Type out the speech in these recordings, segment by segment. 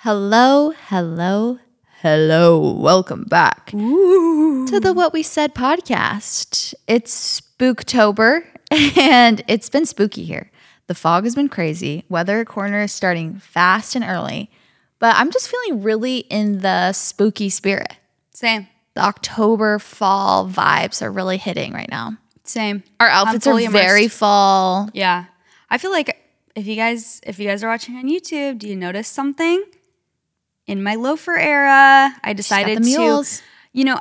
Hello, hello, hello. Welcome back to the What We Said podcast. It's Spooktober and it's been spooky here. The fog has been crazy. Weather corner is starting fast and early, but I'm just feeling really in the spooky spirit. Same. The October fall vibes are really hitting right now. Same. Our outfits are very fall. Yeah. I feel like if you guys are watching on YouTube, do you notice something? In my loafer era, I decided to,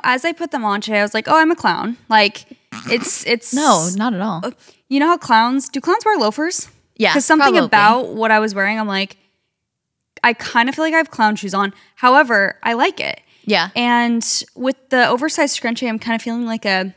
as I put them on today, I was like, oh, I'm a clown. Like, it's No, not at all. You know how do clowns wear loafers? Yeah, because something probably about what I was wearing, I'm like, I kind of feel like I have clown shoes on. However, I like it. Yeah. And with the oversized scrunchie, I'm kind of feeling like a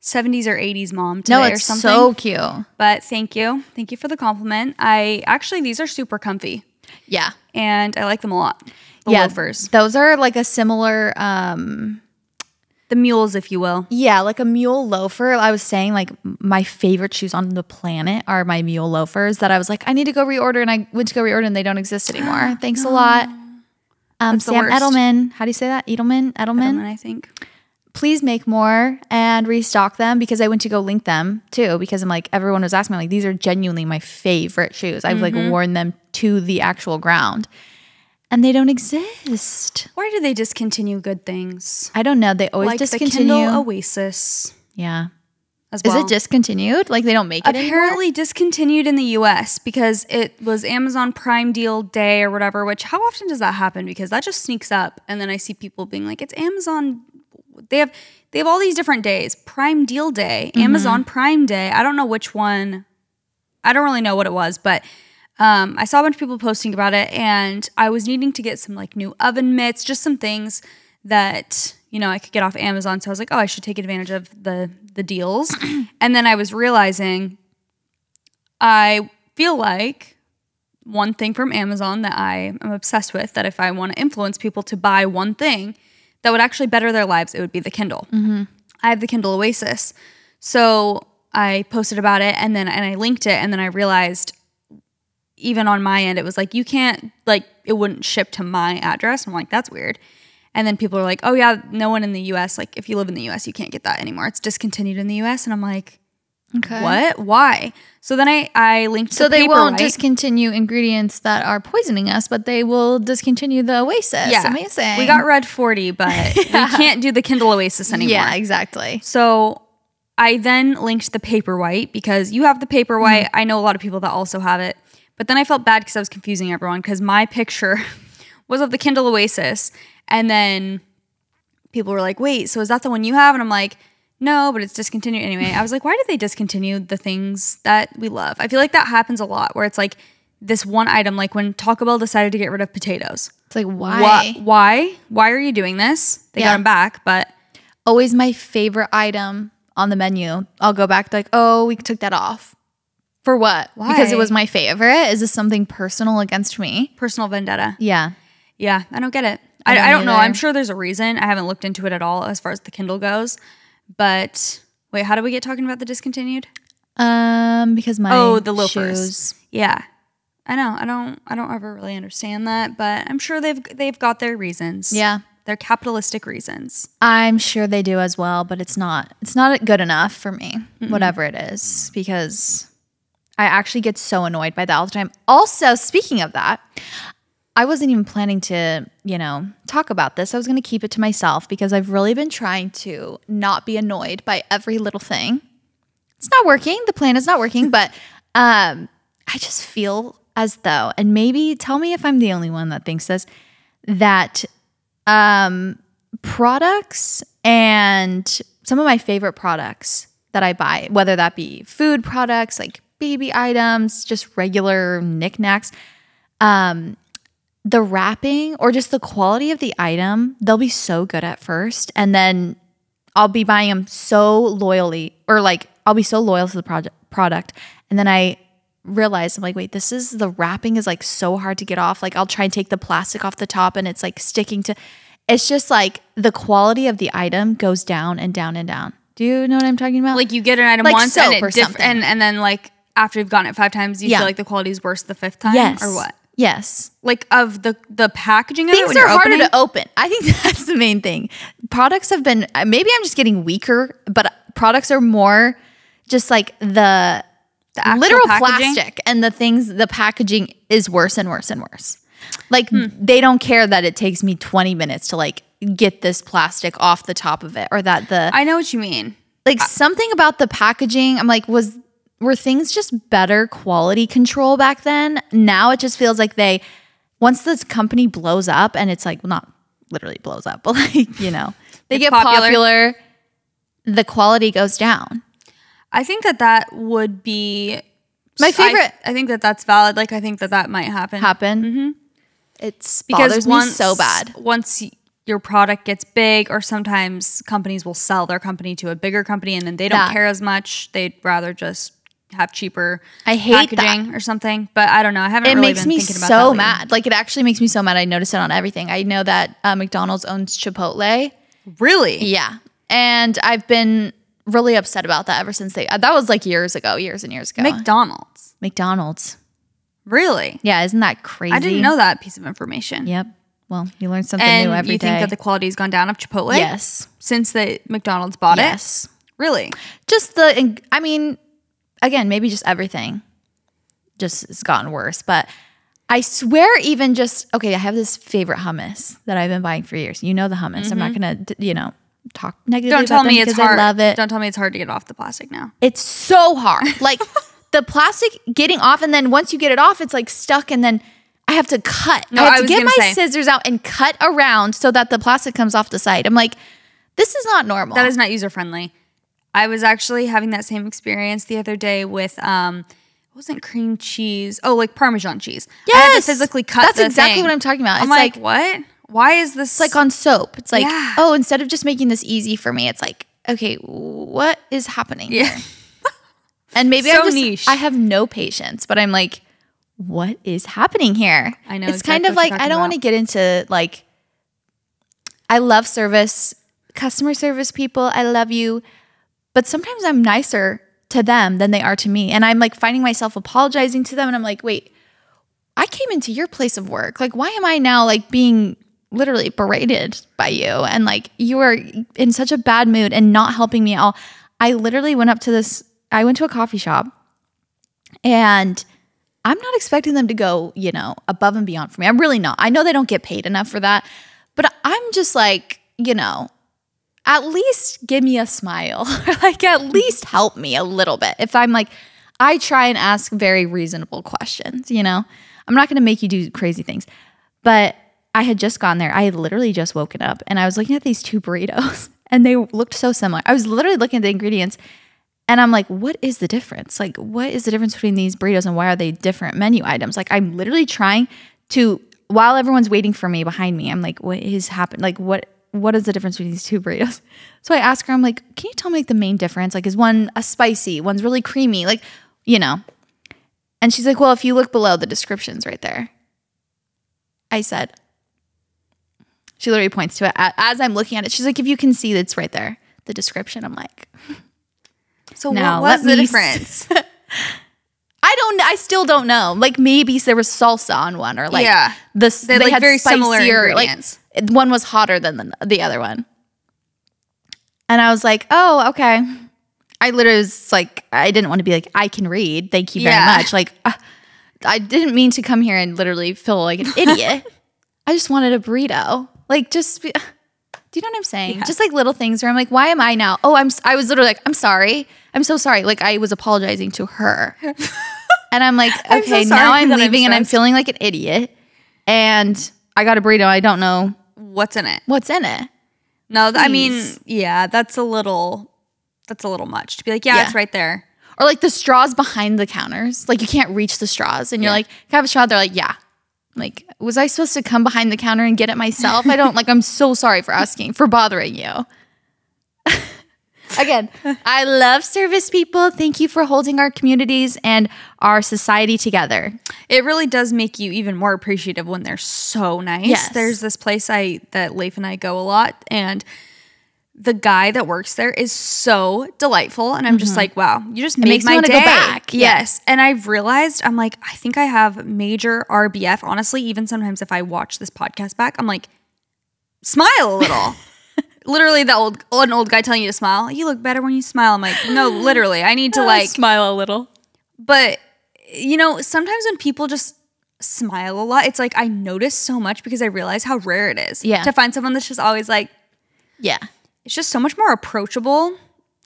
70s or 80s mom today or something. No, it's so cute. But thank you. Thank you for the compliment. These are super comfy. Yeah. And I like them a lot. The loafers. Those are like a similar... the mules, if you will. Yeah, like a mule loafer. I was saying like my favorite shoes on the planet are my mule loafers that I was like, I need to go reorder. And I went to go reorder and they don't exist anymore. Thanks a lot. Sam Edelman. How do you say that? Edelman, I think. Please make more and restock them because I went to go link them too because I'm like, everyone was asking me like, these are genuinely my favorite shoes. I've like worn them to the actual ground. And they don't exist. Why do they discontinue good things? I don't know. They always discontinue. The Kindle Oasis. Yeah. As well. Is it discontinued? Like they don't make it anymore? Apparently discontinued in the US because it was Amazon Prime Deal Day or whatever, which how often does that happen? Because that just sneaks up. And then I see people being like, it's Amazon. They have all these different days. Prime Deal Day, Amazon Prime Day. I don't know which one. I don't really know what it was, but... I saw a bunch of people posting about it and I was needing to get some like new oven mitts, just some things that, I could get off Amazon. So I was like, oh, I should take advantage of the deals. And then I was realizing I feel like one thing from Amazon that I am obsessed with, that if I want to influence people to buy one thing that would actually better their lives, it would be the Kindle. I have the Kindle Oasis. So I posted about it and I linked it and then I realized even on my end, it was like, you can't, like, it wouldn't ship to my address. I'm like, that's weird. And then people are like, oh yeah, no one in the US, like if you live in the US, you can't get that anymore. It's discontinued in the US. And I'm like, okay, what? Why? So then I linked to the they paper, won't discontinue ingredients that are poisoning us, but they will discontinue the Oasis. Yeah. Amazing. We got Red 40, but we can't do the Kindle Oasis anymore. Yeah, exactly. So I then linked the Paperwhite because you have the Paperwhite. I know a lot of people that also have it. But then I felt bad because I was confusing everyone because my picture was of the Kindle Oasis. And then people were like, wait, so is that the one you have? And I'm like, no, but it's discontinued anyway. I was like, why did they discontinue the things that we love? I feel like that happens a lot where it's like this one item, like when Taco Bell decided to get rid of potatoes. It's like, why? Why are you doing this? They got them back, but... Always my favorite item on the menu. I'll go back to like, oh, we took that off. For what? Why? Because it was my favorite? Is this something personal against me? Personal vendetta. Yeah. Yeah, I don't get it. I don't know. I'm sure there's a reason. I haven't looked into it at all as far as the Kindle goes. But wait, how do we get talking about the discontinued? Because the loafers. Shoes. Yeah. I know. I don't ever really understand that, but I'm sure they've got their reasons. Yeah. They're capitalistic reasons. I'm sure they do as well, but it's not good enough for me, whatever it is, because I actually get so annoyed by that all the time. Also, speaking of that, I wasn't even planning to, talk about this. I was going to keep it to myself because I've really been trying to not be annoyed by every little thing. It's not working. The plan is not working, but I just feel as though, and maybe tell me if I'm the only one that thinks this, that products and some of my favorite products that I buy, whether that be food products, like baby items, just regular knickknacks, the wrapping or just the quality of the item, they'll be so good at first. And then I'll be buying them so loyally, or like I'll be so loyal to the product. And then I realize, I'm like, wait, the wrapping is like so hard to get off. Like I'll try and take the plastic off the top and it's like sticking to, it's just like the quality of the item goes down and down and down. Do you know what I'm talking about? Like you get an item like once and and then like after you've gotten it 5 times, you feel like the quality is worse the 5th time? Yes. Or what? Yes. Like of the packaging of Things it when are you're harder opening? to open. I think that's the main thing. Products have been, maybe I'm just getting weaker, but products are more just like the actual literal packaging? plastic and the packaging is worse and worse and worse. Like they don't care that it takes me 20 minutes to like get this plastic off the top of it, or that I know what you mean. like something about the packaging. I'm like, were things just better quality control back then? Now it just feels like once this company blows up, and it's like, well, not literally blows up, but like, you know, they It's get popular, the quality goes down. I think that would be My favorite. I think that's valid. Like I think that might happen. Mm-hmm. It bothers me so bad. Once your product gets big, or sometimes companies will sell their company to a bigger company and then they don't care as much. They'd rather just have cheaper packaging or something. But I don't know. I haven't really been thinking about that. It makes me so mad. Like it actually makes me so mad. I notice it on everything. I know that McDonald's owns Chipotle. Really? Yeah. And I've been really upset about that ever since that was like years and years ago. McDonald's. Really? Yeah, isn't that crazy? I didn't know that piece of information. Yep. Well, you learn something new every day. And you think that the quality's gone down of Chipotle? Yes. Since McDonald's bought it? Yes. Really? Just again, maybe just everything just has gotten worse. But I swear I have this favorite hummus that I've been buying for years. You know the hummus. Mm-hmm. I'm not going to, talk negatively about them because I love it. Don't tell me it's hard to get off the plastic now. It's so hard. Like the plastic getting off, and then once you get it off, it's like stuck, and then I have to cut. I have to get my scissors out and cut around so that the plastic comes off the side. I'm like, this is not normal. That is not user friendly. I was actually having that same experience the other day with it wasn't cream cheese. Oh, like Parmesan cheese. Yes. I had to physically cut That's the exactly thing. what I'm talking about. I'm like, what? Why is this? It's like on soap. It's like, instead of just making this easy for me, it's like, okay, what is happening here? And maybe I have no patience, but I'm like, what is happening here? I know. It's kind of like, I don't want to get into like, I love customer service people. I love you. But sometimes I'm nicer to them than they are to me. And I'm like finding myself apologizing to them. And I'm like, wait, I came into your place of work. Like, why am I now like being literally berated by you? And like, you are in such a bad mood and not helping me at all. I literally went to a coffee shop, and I'm not expecting them to go, above and beyond for me. I'm really not. I know they don't get paid enough for that, but I'm just like, at least give me a smile, or like at least help me a little bit. If I'm like, I try and ask very reasonable questions, I'm not going to make you do crazy things. But I had just gone there. I had literally just woken up, and I was looking at these two burritos, and they looked so similar. I was literally looking at the ingredients, and I'm like, what is the difference? Like, what is the difference between these burritos, and why are they different menu items? Like, I'm literally trying to, while everyone's waiting for me behind me, I'm like, what is happening? Like, what is the difference between these two burritos? So I ask her, I'm like, can you tell me like the main difference? Like, is one a spicy? One's really creamy? Like, And she's like, well, if you look below, the description's right there. I said, she literally points to it as I'm looking at it. She's like, if you can see, it's right there, the description. I'm like, so what was the difference? I still don't know. Like maybe there was salsa on one, or like they had very spicier, similar ingredients. Like one was hotter than the other one. And I was like, oh, okay. I literally was like, I didn't want to be like, I can read. Thank you very much. Like, I didn't mean to come here and literally feel like an idiot. I just wanted a burrito. Like, do you know what I'm saying? Yeah. Just like little things where I'm like, why am I now? Oh, I was literally like, I'm sorry. I'm so sorry. Like I was apologizing to her. And I'm like, okay, now I'm leaving and I'm feeling like an idiot. And I got a burrito. I don't know what's in it. No, I mean, yeah, that's a little much to be like, it's right there. Or like the straws behind the counters. Like you can't reach the straws. And you're like, can I have a straw? They're like, yeah. Like, was I supposed to come behind the counter and get it myself? I'm so sorry for bothering you. Again, I love service people. Thank you for holding our communities and our society together. It really does make you even more appreciative when they're so nice. Yes. There's this place that Leif and I go a lot, and the guy that works there is so delightful. And I'm just like, wow, you just made makes me my wanna day. go back. Yeah. Yes. And I've realized, I'm like, I think I have major RBF. Honestly, even sometimes if I watch this podcast back, I'm like, smile a little. Literally an old guy telling you to smile. You look better when you smile. I'm like, no, literally. I need to like smile a little. But, you know, sometimes when people just smile a lot, it's like I notice so much because I realize how rare it is to find someone that's just always like, it's just so much more approachable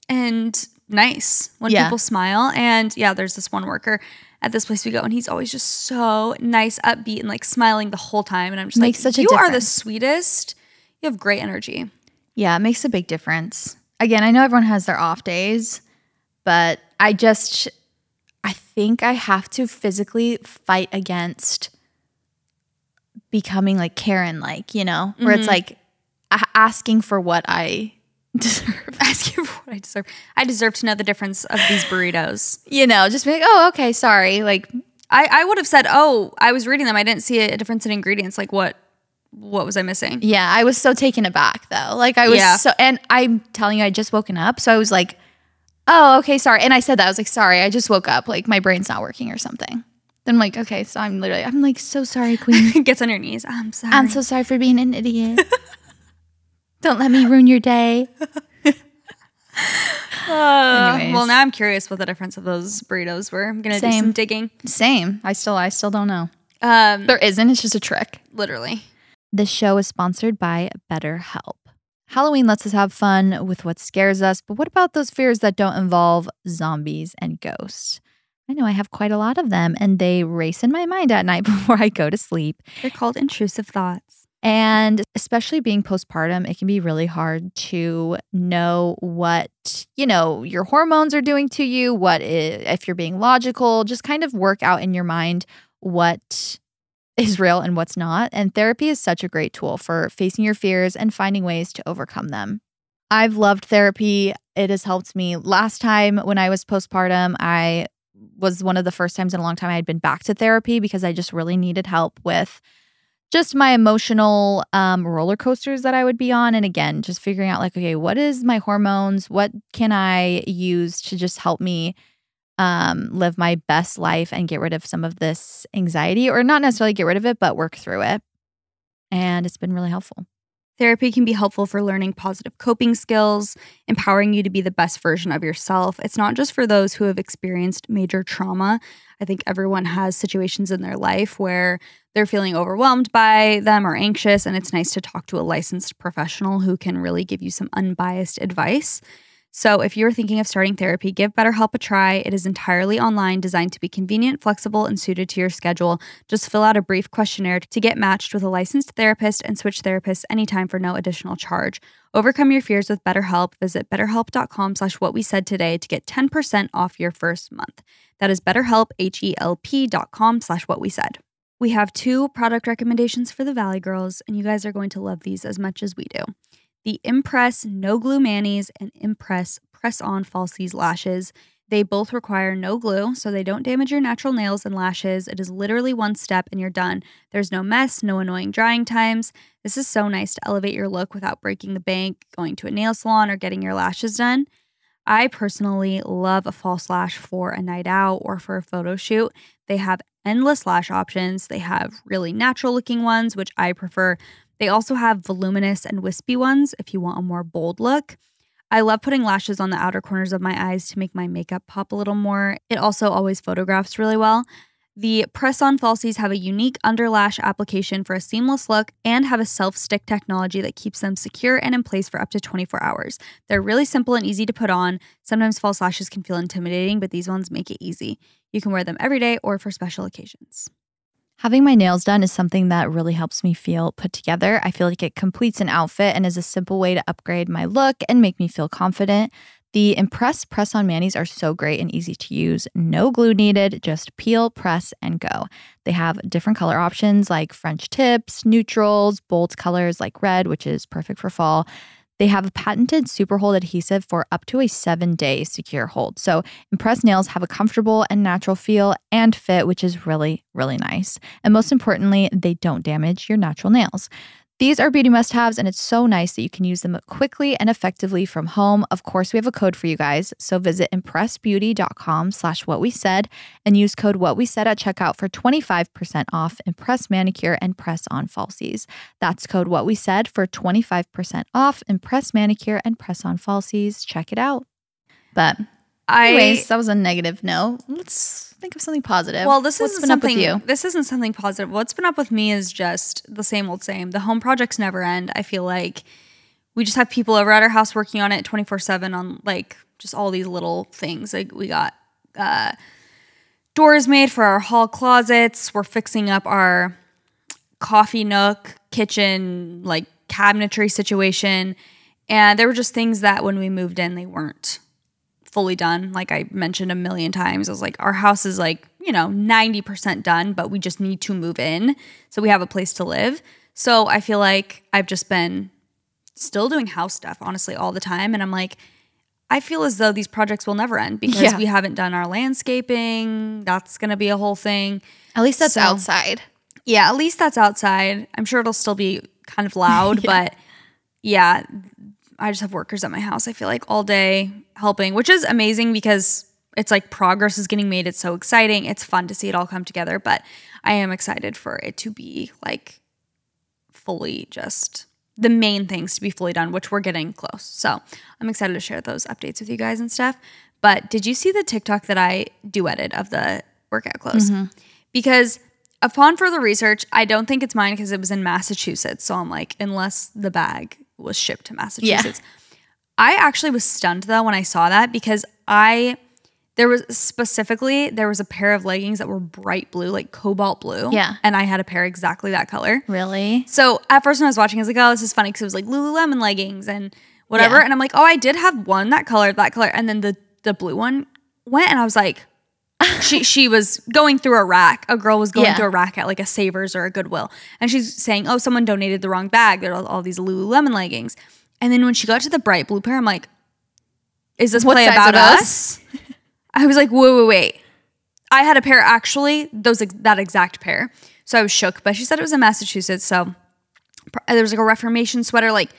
and nice when people smile. And yeah, there's this one worker at this place we go, and he's always just so nice, upbeat, and like smiling the whole time. And I'm just like, such a you are the difference. Sweetest. You have great energy. Yeah, it makes a big difference. Again, I know everyone has their off days, but I think I have to physically fight against becoming like Karen-like, you know, where it's like asking for what I deserve. Asking for what I deserve. I deserve to know the difference of these burritos. You know, just be like, oh, okay, sorry. Like I would have said, oh, I was reading them. I didn't see a difference in ingredients. Like what was I missing? Yeah, I was so taken aback though. Like I was so, and I'm telling you, I just woken up. So I was like, oh, okay, sorry. And I said that. I was like, sorry, I just woke up. Like my brain's not working or something. Then I'm like, okay, so I'm like, so sorry, queen. Gets on your knees. I'm sorry. I'm so sorry for being an idiot. Don't let me ruin your day. Well, now I'm curious what the difference of those burritos were. I'm going to do some digging. Same. I still don't know. There isn't. It's just a trick. Literally. This show is sponsored by BetterHelp. Halloween lets us have fun with what scares us, but what about those fears that don't involve zombies and ghosts? I know I have quite a lot of them, and they race in my mind at night before I go to sleep. They're called intrusive thoughts. And especially being postpartum, it can be really hard to know what, you know, your hormones are doing to you, if you're being logical, just kind of work out in your mind what is real and what's not. And therapy is such a great tool for facing your fears and finding ways to overcome them. I've loved therapy. It has helped me. Last time when I was postpartum, I was one of the first times in a long time I had been back to therapy because I just really needed help with just my emotional roller coasters that I would be on. And again, just figuring out like, okay, what is my hormones? What can I use to just help me live my best life and get rid of some of this anxiety, or not necessarily get rid of it, but work through it. And it's been really helpful. Therapy can be helpful for learning positive coping skills, empowering you to be the best version of yourself. It's not just for those who have experienced major trauma. I think everyone has situations in their life where they're feeling overwhelmed by them or anxious, and it's nice to talk to a licensed professional who can really give you some unbiased advice. So if you're thinking of starting therapy, give BetterHelp a try. It is entirely online, designed to be convenient, flexible, and suited to your schedule. Just fill out a brief questionnaire to get matched with a licensed therapist and switch therapists anytime for no additional charge. Overcome your fears with BetterHelp. Visit betterhelp.com/whatwesaid to get 10% off your first month. That is BetterHelp, HELP.com/whatwesaid. We have 2 product recommendations for the Valley Girls, and you guys are going to love these as much as we do. The Impress No Glue Manis and Impress Press-On Falsies Lashes. They both require no glue, so they don't damage your natural nails and lashes. It is literally one step and you're done. There's no mess, no annoying drying times. This is so nice to elevate your look without breaking the bank, going to a nail salon, or getting your lashes done. I personally love a false lash for a night out or for a photo shoot. They have endless lash options. They have really natural looking ones, which I prefer. They also have voluminous and wispy ones if you want a more bold look. I love putting lashes on the outer corners of my eyes to make my makeup pop a little more. It also always photographs really well. The press-on falsies have a unique underlash application for a seamless look and have a self-stick technology that keeps them secure and in place for up to 24 hours. They're really simple and easy to put on. Sometimes false lashes can feel intimidating, but these ones make it easy. You can wear them every day or for special occasions. Having my nails done is something that really helps me feel put together. I feel like it completes an outfit and is a simple way to upgrade my look and make me feel confident. The Impress Press-On Manis are so great and easy to use. No glue needed, just peel, press, and go. They have different color options like French tips, neutrals, bold colors like red, which is perfect for fall. They have a patented super hold adhesive for up to a 7-day secure hold. So Impress nails have a comfortable and natural feel and fit, which is really, really nice. And most importantly, they don't damage your natural nails. These are beauty must-haves, and it's so nice that you can use them quickly and effectively from home. Of course, we have a code for you guys. So visit impressbeauty.com/whatwesaid and use code whatwesaid at checkout for 25% off Impress Manicure and Press-On Falsies. That's code whatwesaid for 25% off Impress Manicure and Press-On Falsies. Check it out. But anyways, that was a negative note. Let's think of something positive. Well, this isn't something up with you? This isn't something positive. What's been up with me is just the same old same. The home projects never end. I feel like we just have people over at our house working on it 24/7 on like just all these little things. Like we got doors made for our hall closets. We're fixing up our coffee nook, kitchen, like cabinetry situation. And there were just things that when we moved in, they weren't fully done. Like I mentioned a million times, I was like, our house is like, 90% done, but we just need to move in so we have a place to live. So I feel like I've just been still doing house stuff, honestly, all the time. And I'm like, I feel as though these projects will never end because we haven't done our landscaping. That's going to be a whole thing. At least that's outside. Yeah, at least that's outside. I'm sure it'll still be kind of loud, but yeah, I just have workers at my house, I feel like, all day helping, which is amazing because it's like progress is getting made. It's so exciting. It's fun to see it all come together, but I am excited for it to be like fully just the main things to be fully done, which we're getting close. So I'm excited to share those updates with you guys and stuff. But did you see the TikTok that I duetted of the workout clothes? Because upon further research, I don't think it's mine because it was in Massachusetts. So I'm like, unless the bag was shipped to Massachusetts. I actually was stunned though when I saw that because there was a pair of leggings that were bright blue, like cobalt blue. Yeah. And I had a pair exactly that color. Really? So at first when I was watching, I was like, oh, this is funny because it was like Lululemon leggings and whatever. And I'm like, oh, I did have one, that color. And then the blue one went and I was like, she was going through a rack. A girl was going through a rack at like a Savers or a Goodwill. And she's saying, oh, someone donated the wrong bag. There are all these Lululemon leggings. And then when she got to the bright blue pair, I'm like, is this play about us? I was like, wait. I had a pair actually, that exact pair. So I was shook, but she said it was in Massachusetts. So there was like a Reformation sweater. Like,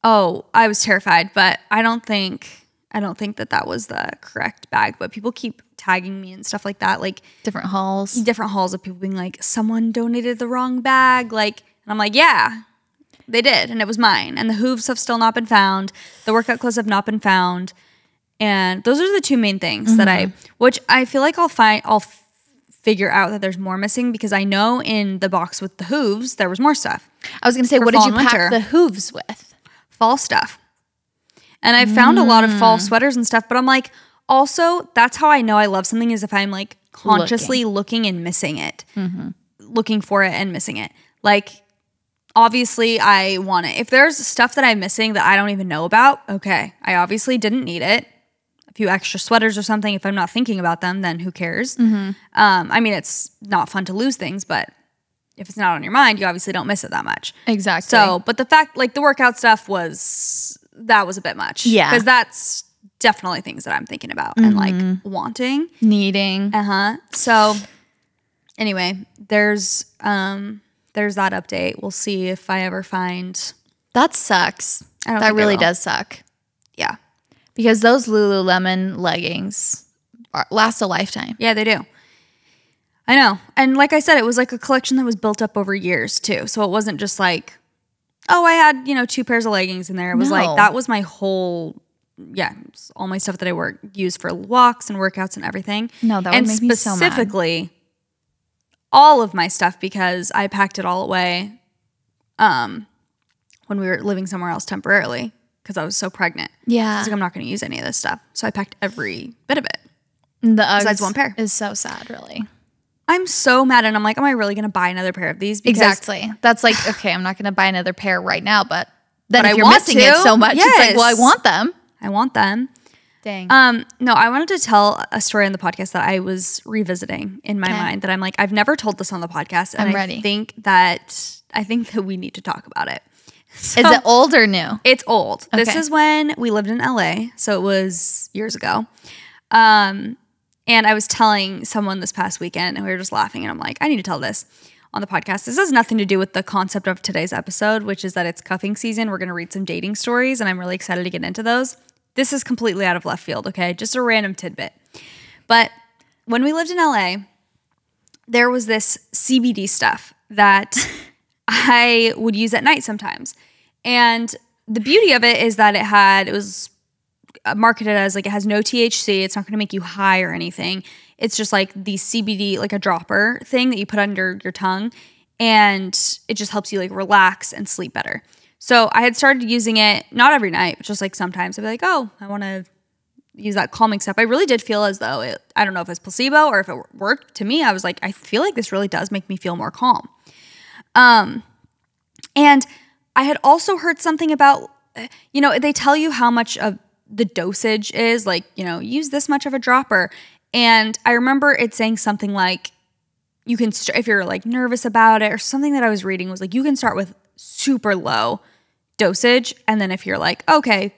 oh, I was terrified, but I don't think that was the correct bag. But people keep tagging me and stuff like that, like different hauls of people being like, someone donated the wrong bag, like, and I'm like, yeah, they did, and it was mine. And the hooves have still not been found. The workout clothes have not been found, and those are the two main things that which I feel like I'll figure out that there's more missing because I know in the box with the hooves there was more stuff. I was gonna say, what did you pack the hooves with? Fall stuff. And I found a lot of fall sweaters and stuff, but I'm like, also, that's how I know I love something is if I'm like consciously looking and missing it. Looking for it and missing it. Like, obviously, I want it. If there's stuff that I'm missing that I don't even know about, okay, I obviously didn't need it. A few extra sweaters or something, if I'm not thinking about them, then who cares? I mean, it's not fun to lose things, but if it's not on your mind, you obviously don't miss it that much. Exactly. So, but the fact, like the workout stuff that was a bit much. Yeah. Because that's definitely things that I'm thinking about and like wanting. Needing. So anyway, there's that update. We'll see if I ever find. That sucks. That really does suck. Yeah. Because those Lululemon leggings last a lifetime. Yeah, they do. I know. And like I said, it was like a collection that was built up over years too. So it wasn't just like, oh, I had, 2 pairs of leggings in there. It was like, that was my whole, all my stuff that I used for walks and workouts and everything. No, that would make me so mad. And specifically, all of my stuff because I packed it all away when we were living somewhere else temporarily because I was so pregnant. Yeah. I was like, I'm not going to use any of this stuff. So I packed every bit of it. The Uggs besides one pair. Is so sad, really. I'm so mad, and I'm like, am I really going to buy another pair of these? Because exactly. That's like, okay, I'm not going to buy another pair right now, but then if you're missing it so much, it's like, well, I want them. I want them. Dang. No, I wanted to tell a story on the podcast that I was revisiting in my mind that I'm like, I've never told this on the podcast, and I'm ready. I think that we need to talk about it. So, is it old or new? It's old. Okay. This is when we lived in LA, so it was years ago. And I was telling someone this past weekend, and we were just laughing, and I'm like, I need to tell this. on the podcast. This has nothing to do with the concept of today's episode, which is that it's cuffing season. We're going to read some dating stories, and I'm really excited to get into those. This is completely out of left field, okay? Just a random tidbit. But when we lived in LA, there was this CBD stuff that I would use at night sometimes. And the beauty of it is that it was marketed as like it has no THC. It's not going to make you high or anything. It's just like the CBD, like a dropper thing that you put under your tongue. And it just helps you like relax and sleep better. So I had started using it, not every night, but just like sometimes I'd be like, oh, I want to use that calming stuff. I really did feel as though I don't know if it's placebo or if it worked. To me, I was like, I feel like this really does make me feel more calm. And I had also heard something about, they tell you how much of the dosage is, like, use this much of a dropper. And I remember it saying something like, you can, if you're like nervous about it, or something that I was reading was like, you can start with super low dosage. And then if you're like, okay,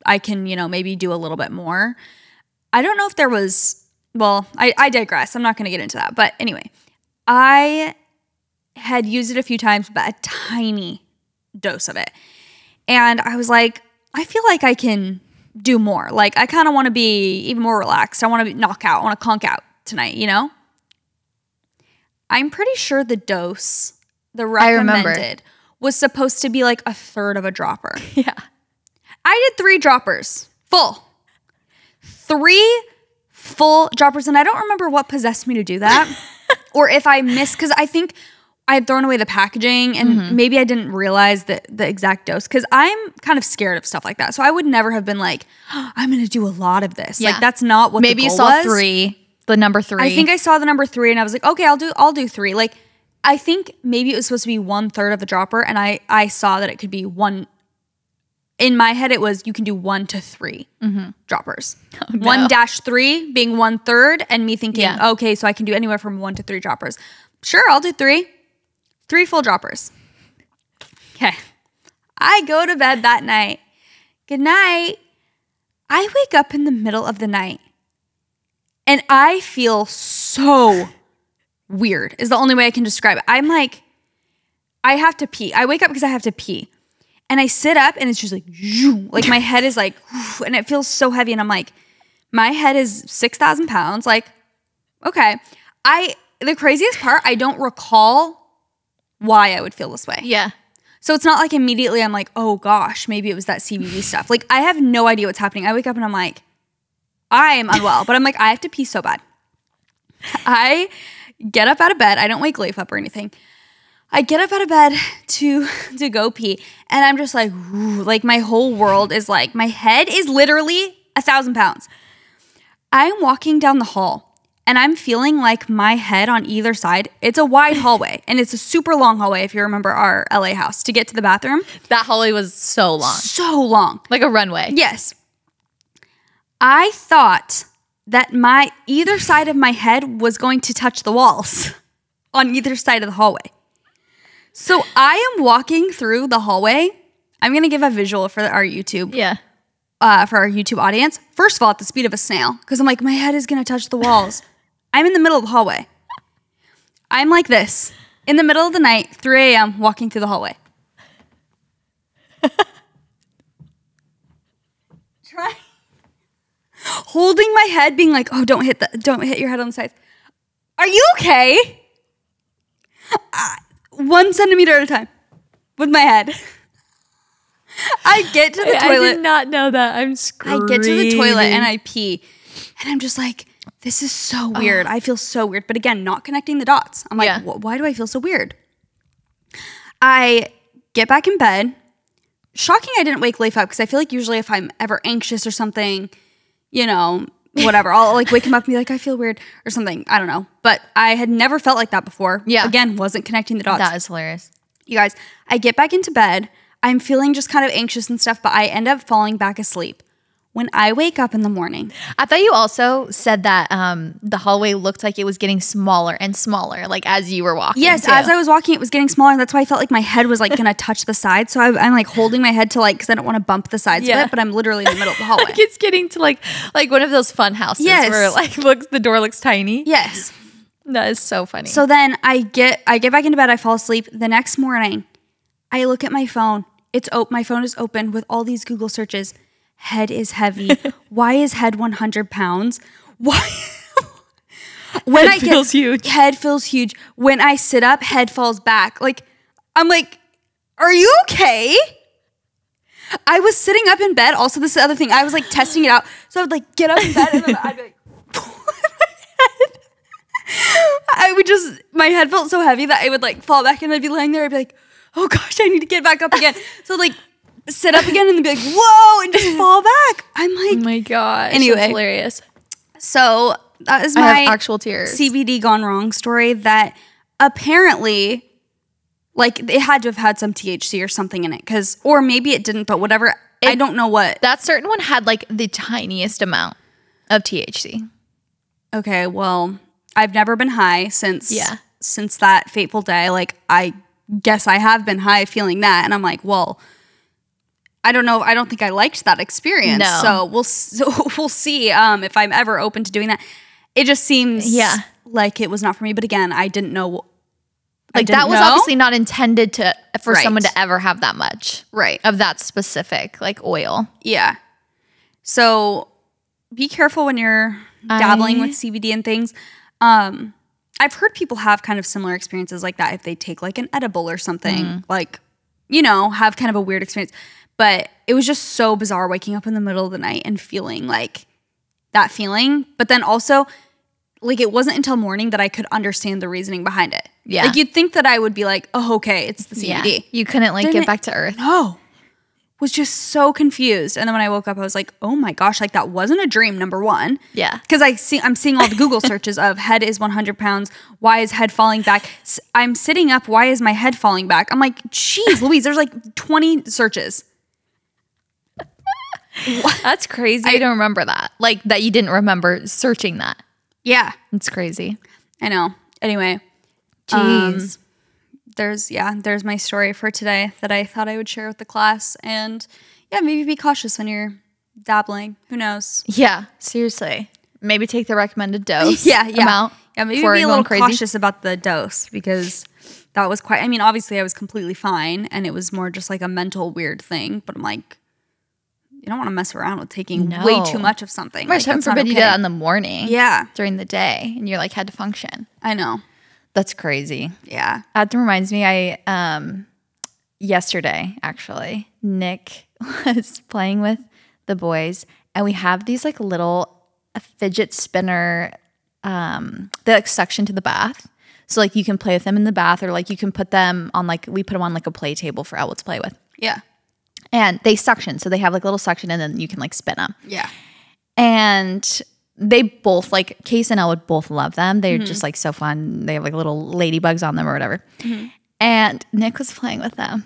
I can, maybe do a little bit more. I don't know if there was, I digress. I'm not going to get into that. But anyway, I had used it a few times, but a tiny dose of it. And I was like, I feel like I can do more. Like, I kind of want to be even more relaxed. I want to knock out. I want to conk out tonight, I'm pretty sure the dose, the recommended, was supposed to be like a third of a dropper. Yeah. I did 3 droppers, full. 3 full droppers. And I don't remember what possessed me to do that. Or if I missed, because I think I had thrown away the packaging and maybe I didn't realize the exact dose. Because I'm kind of scared of stuff like that. So I would never have been like, oh, I'm going to do a lot of this. Yeah. Like, that's not what maybe the goal you saw was. 3. The number 3. I think I saw the number 3 and I was like, okay, I'll do 3. Like, I think maybe it was supposed to be 1/3 of a dropper, and I saw that it could be 1. In my head, it was you can do 1 to 3 droppers. Oh, no. 1-3 being 1/3, and me thinking, okay, so I can do anywhere from 1 to 3 droppers. Sure, I'll do 3. 3 full droppers. Okay. I go to bed that night. Good night. I wake up in the middle of the night. And I feel so weird is the only way I can describe it. I'm like, I have to pee. I wake up because I have to pee. And I sit up and it's just like my head is like, and it feels so heavy. And I'm like, my head is 6,000 pounds. Like, okay. The craziest part, I don't recall why I would feel this way. Yeah. So it's not like immediately I'm like, oh gosh, maybe it was that CBD stuff. Like, I have no idea what's happening. I wake up and I'm like, I am unwell, but I'm like, I have to pee so bad. I get up out of bed. I don't wake Leif up or anything. I get up out of bed to go pee, and I'm just like, like my whole world is like, my head is literally 1,000 pounds. I'm walking down the hall, and I'm feeling like my head on either side. It's a wide hallway, and it's a super long hallway if you remember our LA house to get to the bathroom. That hallway was so long. So long. Like a runway. Yes. I thought that either side of my head was going to touch the walls on either side of the hallway. So I am walking through the hallway. I'm going to give a visual for our YouTube. Yeah. For our YouTube audience. First of all, at the speed of a snail, because I'm like, my head is going to touch the walls. I'm in the middle of the hallway. I'm like this, in the middle of the night, 3 a.m., walking through the hallway. Holding my head, being like, oh, don't hit your head on the sides. Are you okay? 1 centimeter at a time with my head. I get to the toilet. I did not know that. I'm screaming. I get to the toilet and I pee. And I'm just like, this is so weird. I feel so weird. But again, not connecting the dots. I'm like, why do I feel so weird? I get back in bed. Shocking I didn't wake Leif up, because I feel like usually if I'm ever anxious or something, whatever, I'll like wake him up and be like, I feel weird or something. I don't know. But I had never felt like that before. Yeah. Again, wasn't connecting the dots. That is hilarious. You guys, I get back into bed. I'm feeling just kind of anxious and stuff, but I end up falling back asleep. When I wake up in the morning. I thought you also said that the hallway looked like it was getting smaller and smaller, like as you were walking. Yes, too. as I was walking, it was getting smaller. That's why I felt like my head was like going to touch the side. So I'm like holding my head to like, because I don't want to bump the sides of it, but I'm literally in the middle of the hallway. Like it's getting to like one of those fun houses where like the door looks tiny. Yes. That is so funny. So then I get back into bed. I fall asleep. The next morning, I look at my phone. My phone is open with all these Google searches. Head is heavy. Why is head 100 pounds? Why? Head feels huge. Head feels huge. When I sit up, head falls back. Like, I'm like, are you okay? I was sitting up in bed. Also, this is the other thing. I was like testing it out. So I would like get up in bed and then I'd be like, my head felt so heavy that I would like fall back and I'd be laying there. I'd be like, oh gosh, I need to get back up again. So like sit up again and then be like, whoa, and just fall back. I'm like, oh my gosh. Anyway, that's hilarious. So that is I my have actual tears. CBD gone wrong story that apparently like it had to have had some THC or something in it or maybe it didn't, but whatever. I don't know what. That certain one had like the tiniest amount of THC. Okay, well, I've never been high since that fateful day. Like, I guess I have been high feeling that. And I'm like, well, I don't know. I don't think I liked that experience. No. So we'll see if I'm ever open to doing that. It just seems like it was not for me. But again, I didn't know. Like, that was obviously not intended for someone to ever have that much. Right. Of that specific, like, oil. Yeah. So be careful when you're dabbling with CBD and things. I've heard people have kind of similar experiences like that if they take like an edible or something, like, you know, have kind of a weird experience. But it was just so bizarre waking up in the middle of the night and feeling like that feeling. But then also, like, it wasn't until morning that I could understand the reasoning behind it. Yeah. Like, you'd think that I would be like, oh, okay, it's the CBD. Yeah. You couldn't like get back to earth. No. Was just so confused. And then when I woke up, I was like, oh my gosh, like that wasn't a dream, number one. Yeah. Because I'm seeing all the Google searches of head is 100 pounds. Why is head falling back? I'm sitting up. Why is my head falling back? I'm like, geez, Louise, there's like 20 searches. That's crazy. I don't remember that. Like that you didn't remember searching that. Yeah. It's crazy. I know. Anyway. Jeez. There's my story for today that I thought I would share with the class. And yeah, maybe be cautious when you're dabbling. Who knows? Yeah, seriously. Maybe take the recommended dose Yeah, amount. maybe be a little cautious about the dose because that was quite, I mean, obviously I was completely fine and it was more just like a mental weird thing. But I'm like, you don't want to mess around with taking way too much of something. Like, heaven forbid you did that in the morning. Yeah. During the day and you're like had to function. I know. That's crazy. Yeah. That reminds me, yesterday, actually, Nick was playing with the boys and we have these like little fidget spinner, they like suction to the bath. So like you can play with them in the bath or like you can put them on like, we put them on like a play table for Elwood to play with. Yeah. And they suction. So they have like a little suction and then you can like spin them. Yeah. And they both, like, Case and Elwood both love them. They're just, like, so fun. They have, like, little ladybugs on them or whatever. And Nick was playing with them.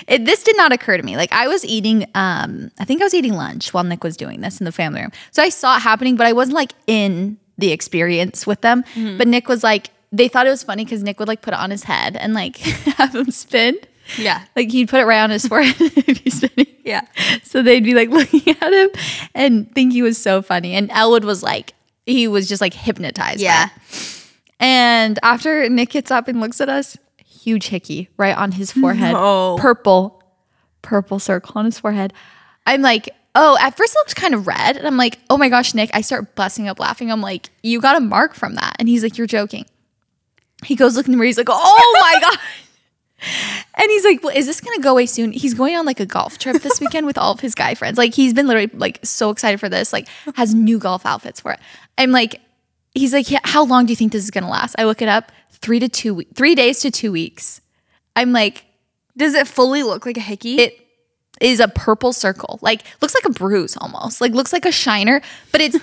This did not occur to me. Like, I was eating, I think I was eating lunch while Nick was doing this in the family room. So I saw it happening, but I wasn't, like, in the experience with them. But Nick was, like, they thought it was funny because Nick would, like, put it on his head and, like, have him spin. Yeah. Like he'd put it right on his forehead if he's spinning. Yeah. So they'd be like looking at him and think he was so funny. And Elwood was like, he was just like hypnotized. Yeah. By it. And after Nick gets up and looks at us, huge hickey right on his forehead. No. Purple circle on his forehead. I'm like, oh, at first it looks kind of red. And I'm like, oh my gosh, Nick. I start busting up laughing. I'm like, you got a mark from that. And he's like, you're joking. He goes looking where he's like, oh my God. And he's like, well, is this going to go away soon? He's going on like a golf trip this weekend with all of his guy friends. Like he's been literally like so excited for this, like has new golf outfits for it. I'm like, he's like, yeah, how long do you think this is going to last? I look it up, 3 days to 2 weeks. I'm like, does it fully look like a hickey? It is a purple circle. Like looks like a bruise almost. Like looks like a shiner, but it's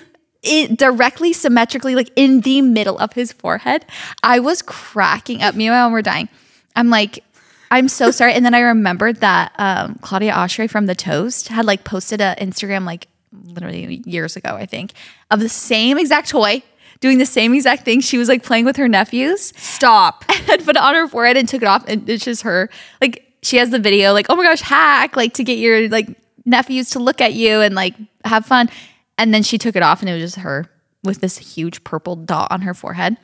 directly symmetrically like in the middle of his forehead. I was cracking up. Me and my mom were dying. I'm like, I'm so sorry. And then I remembered that Claudia Oshry from The Toast had like posted an Instagram like literally years ago, I think, of the same exact toy, doing the same exact thing. She was like playing with her nephews. Stop. And put it on her forehead and took it off. And it's just her. Like she has the video like, oh my gosh, hack, like to get your like nephews to look at you and like have fun. And then she took it off and it was just her with this huge purple dot on her forehead.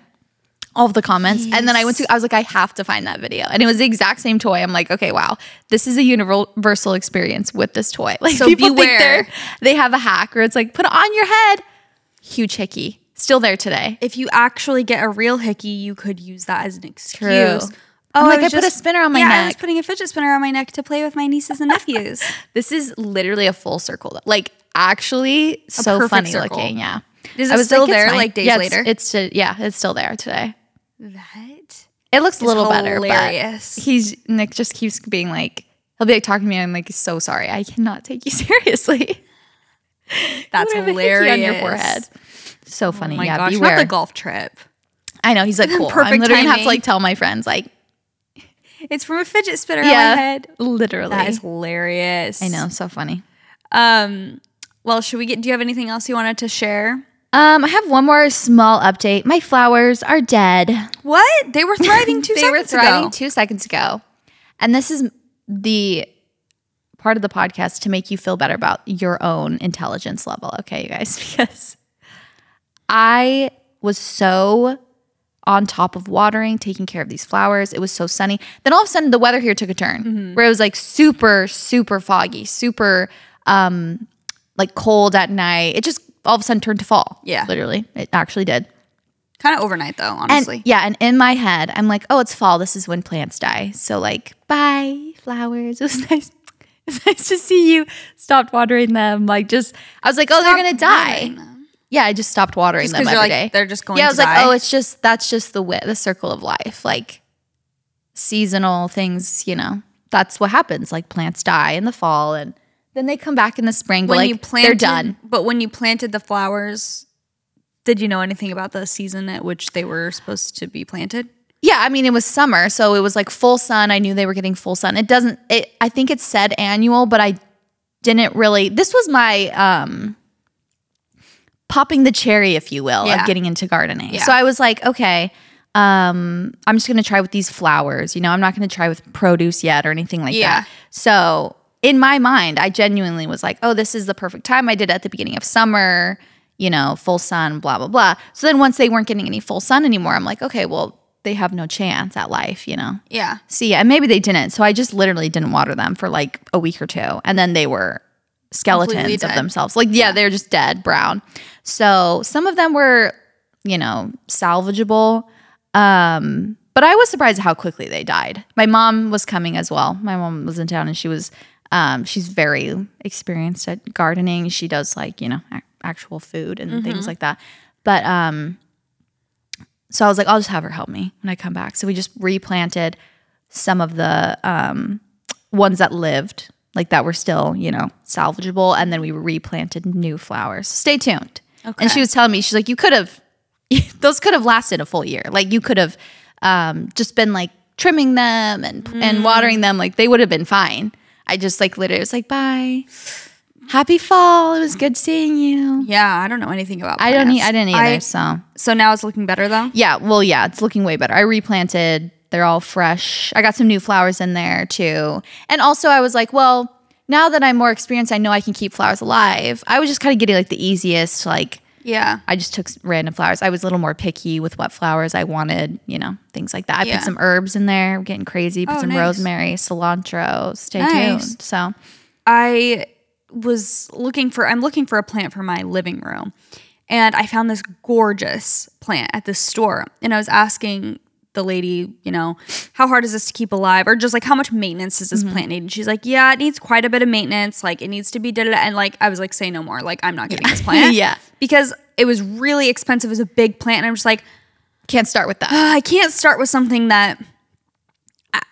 all of the comments. And then I was like, I have to find that video. And it was the exact same toy. I'm like, okay, wow, this is a universal experience with this toy. Like, So people beware. think they have a hack where it's like, put it on your head. Huge hickey. Still there today. If you actually get a real hickey, you could use that as an excuse. True. Oh, like I put a spinner on my neck. I was putting a fidget spinner on my neck to play with my nieces and nephews. This is literally a full circle. Like, actually, so funny circle. looking. Yeah. Is it still there like days later? It's still there today. That It looks a little better, hilarious. but Nick just keeps being like, he'll be like talking to me. I'm like, so sorry. I cannot take you seriously. That's You have a hickey hilarious. on your forehead. So funny. Oh my Yeah, gosh, beware. not the golf trip. I know. He's like, cool. I'm Perfect literally gonna have to timing. like tell my friends, like, It's from a fidget spinner on my head. literally. That is hilarious. I know. So funny. Well, do you have anything else you wanted to share? I have one more small update. My flowers are dead. What? They were thriving 2 seconds They were thriving ago. 2 seconds ago. And this is the part of the podcast to make you feel better about your own intelligence level. Okay, you guys, because I was so on top of watering, taking care of these flowers. It was so sunny. Then all of a sudden the weather here took a turn where it was like super, super foggy, super like cold at night. It just all of a sudden turned to fall. Yeah. Literally. It actually did. Kind of overnight though, honestly. And in my head, I'm like, oh, it's fall. This is when plants die. So like, bye, flowers. It was nice. It's nice to see you. Stopped watering them. Like, just, I was like, oh, they're going to die. Yeah, I just stopped watering them every day. They're just going Yeah, I to was like, die. oh, that's just the circle of life. Like, seasonal things, that's what happens. Like, plants die in the fall and then they come back in the spring, but they're done. But when you planted the flowers, did you know anything about the season at which they were supposed to be planted? Yeah, I mean, it was summer, so it was like full sun. I knew they were getting full sun. I think it said annual, but I didn't really. This was my popping the cherry, if you will, of getting into gardening. Yeah. So I was like, okay, I'm just going to try with these flowers. I'm not going to try with produce yet or anything like that. So in my mind, I genuinely was like, oh, this is the perfect time. I did it at the beginning of summer, full sun, blah, blah, blah. So then once they weren't getting any full sun anymore, I'm like, okay, well, they have no chance at life, Yeah. See, and maybe they didn't. So I just literally didn't water them for like a week or two. And then they were skeletons of themselves. Like, yeah, they're just dead, brown. So some of them were, salvageable. But I was surprised at how quickly they died. My mom was coming as well. My mom was in town and she was, she's very experienced at gardening. She does like, actual food and things like that. But, so I was like, I'll just have her help me when I come back. So we just replanted some of the ones that lived, like that were still, salvageable. And then we replanted new flowers. So stay tuned. Okay. And she was telling me, she's like, those could have lasted a full year. Like you could have just been like trimming them and watering them. Like they would have been fine. I just like literally was like, bye. Happy fall. It was good seeing you. Yeah, I don't know anything about plants. I didn't either. So now it's looking better though? Yeah, well, yeah, it's looking way better. I replanted. They're all fresh. I got some new flowers in there too. And also I was like, well, now that I'm more experienced, I know I can keep flowers alive. I was just kind of getting like the easiest, like, yeah. I just took random flowers. I was a little more picky with what flowers I wanted, things like that. I put some herbs in there, getting crazy. Put some rosemary, cilantro. Stay tuned. So I'm looking for a plant for my living room, and I found this gorgeous plant at this store, and I was asking the lady, how hard is this to keep alive, or just like how much maintenance does this plant need? And she's like, yeah, it needs quite a bit of maintenance, like it needs to be and like I was like, say no more, like I'm not getting this plant. Yeah, because it was really expensive as a big plant, and I'm just like, can't start with that. I can't start with something that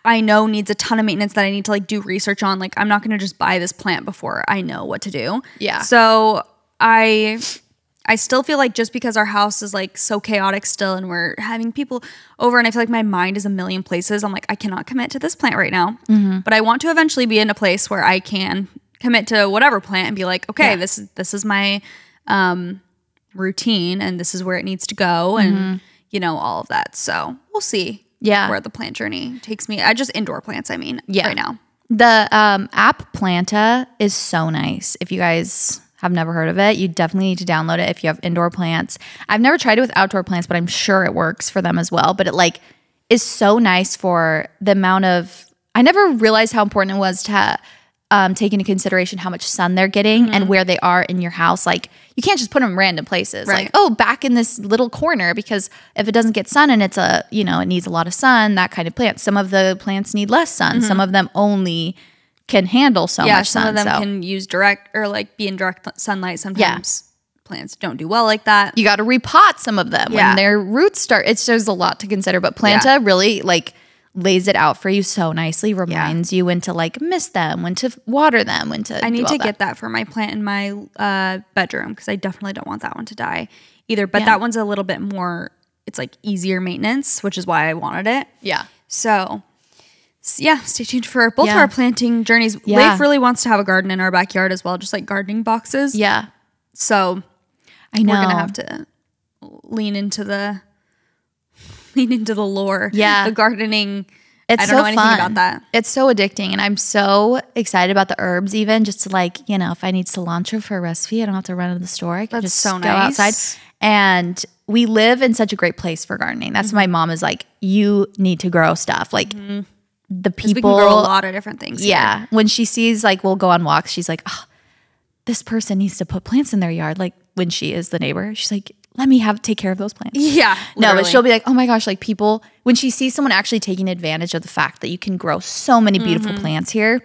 I know needs a ton of maintenance that I need to like do research on. Like I'm not going to just buy this plant before I know what to do. Yeah. So I still feel like just because our house is like so chaotic still and we're having people over and I feel like my mind is a million places, I'm like, I cannot commit to this plant right now. But I want to eventually be in a place where I can commit to whatever plant and be like, okay, this is my routine and this is where it needs to go and all of that. So we'll see. Yeah. Where the plant journey takes me. I just indoor plants, right now. The app Planta is so nice. If you guys have never heard of it, you definitely need to download it if you have indoor plants. I've never tried it with outdoor plants, but I'm sure it works for them as well. But it like is so nice for the amount of, I never realized how important it was to take into consideration how much sun they're getting and where they are in your house. Like you can't just put them in random places. Right. Like, oh, back in this little corner, because if it doesn't get sun and it's a, you know, it needs a lot of sun, that kind of plant. Some of the plants need less sun. Some of them only can handle so much sun. Some of them can use direct or like be in direct sunlight. Sometimes plants don't do well like that. You got to repot some of them when their roots start. There's a lot to consider, but Planta really like lays it out for you so nicely, reminds you when to like mist them, when to water them, when to I need to get that for my plant in my bedroom because I definitely don't want that one to die either. But that one's a little bit more, it's like easier maintenance, which is why I wanted it. Yeah. So yeah, stay tuned for both of our planting journeys. Leif really wants to have a garden in our backyard as well, just like gardening boxes. Yeah. So I know. We're going to have to lean into the lore. Yeah. The gardening. It's I don't know anything fun about that. It's so addicting. And I'm so excited about the herbs even just to like, you know, if I need cilantro for a recipe, I don't have to run to the store. I can just so go outside. And we live in such a great place for gardening. That's why my mom is like, you need to grow stuff. Like the people. We can grow a lot of different things. Yeah. Here. When she sees like, we'll go on walks, she's like, oh, this person needs to put plants in their yard. Like when she is the neighbor, she's like, let me take care of those plants. Yeah. No, but she'll be like, oh my gosh, like people, when she sees someone actually taking advantage of the fact that you can grow so many beautiful plants here,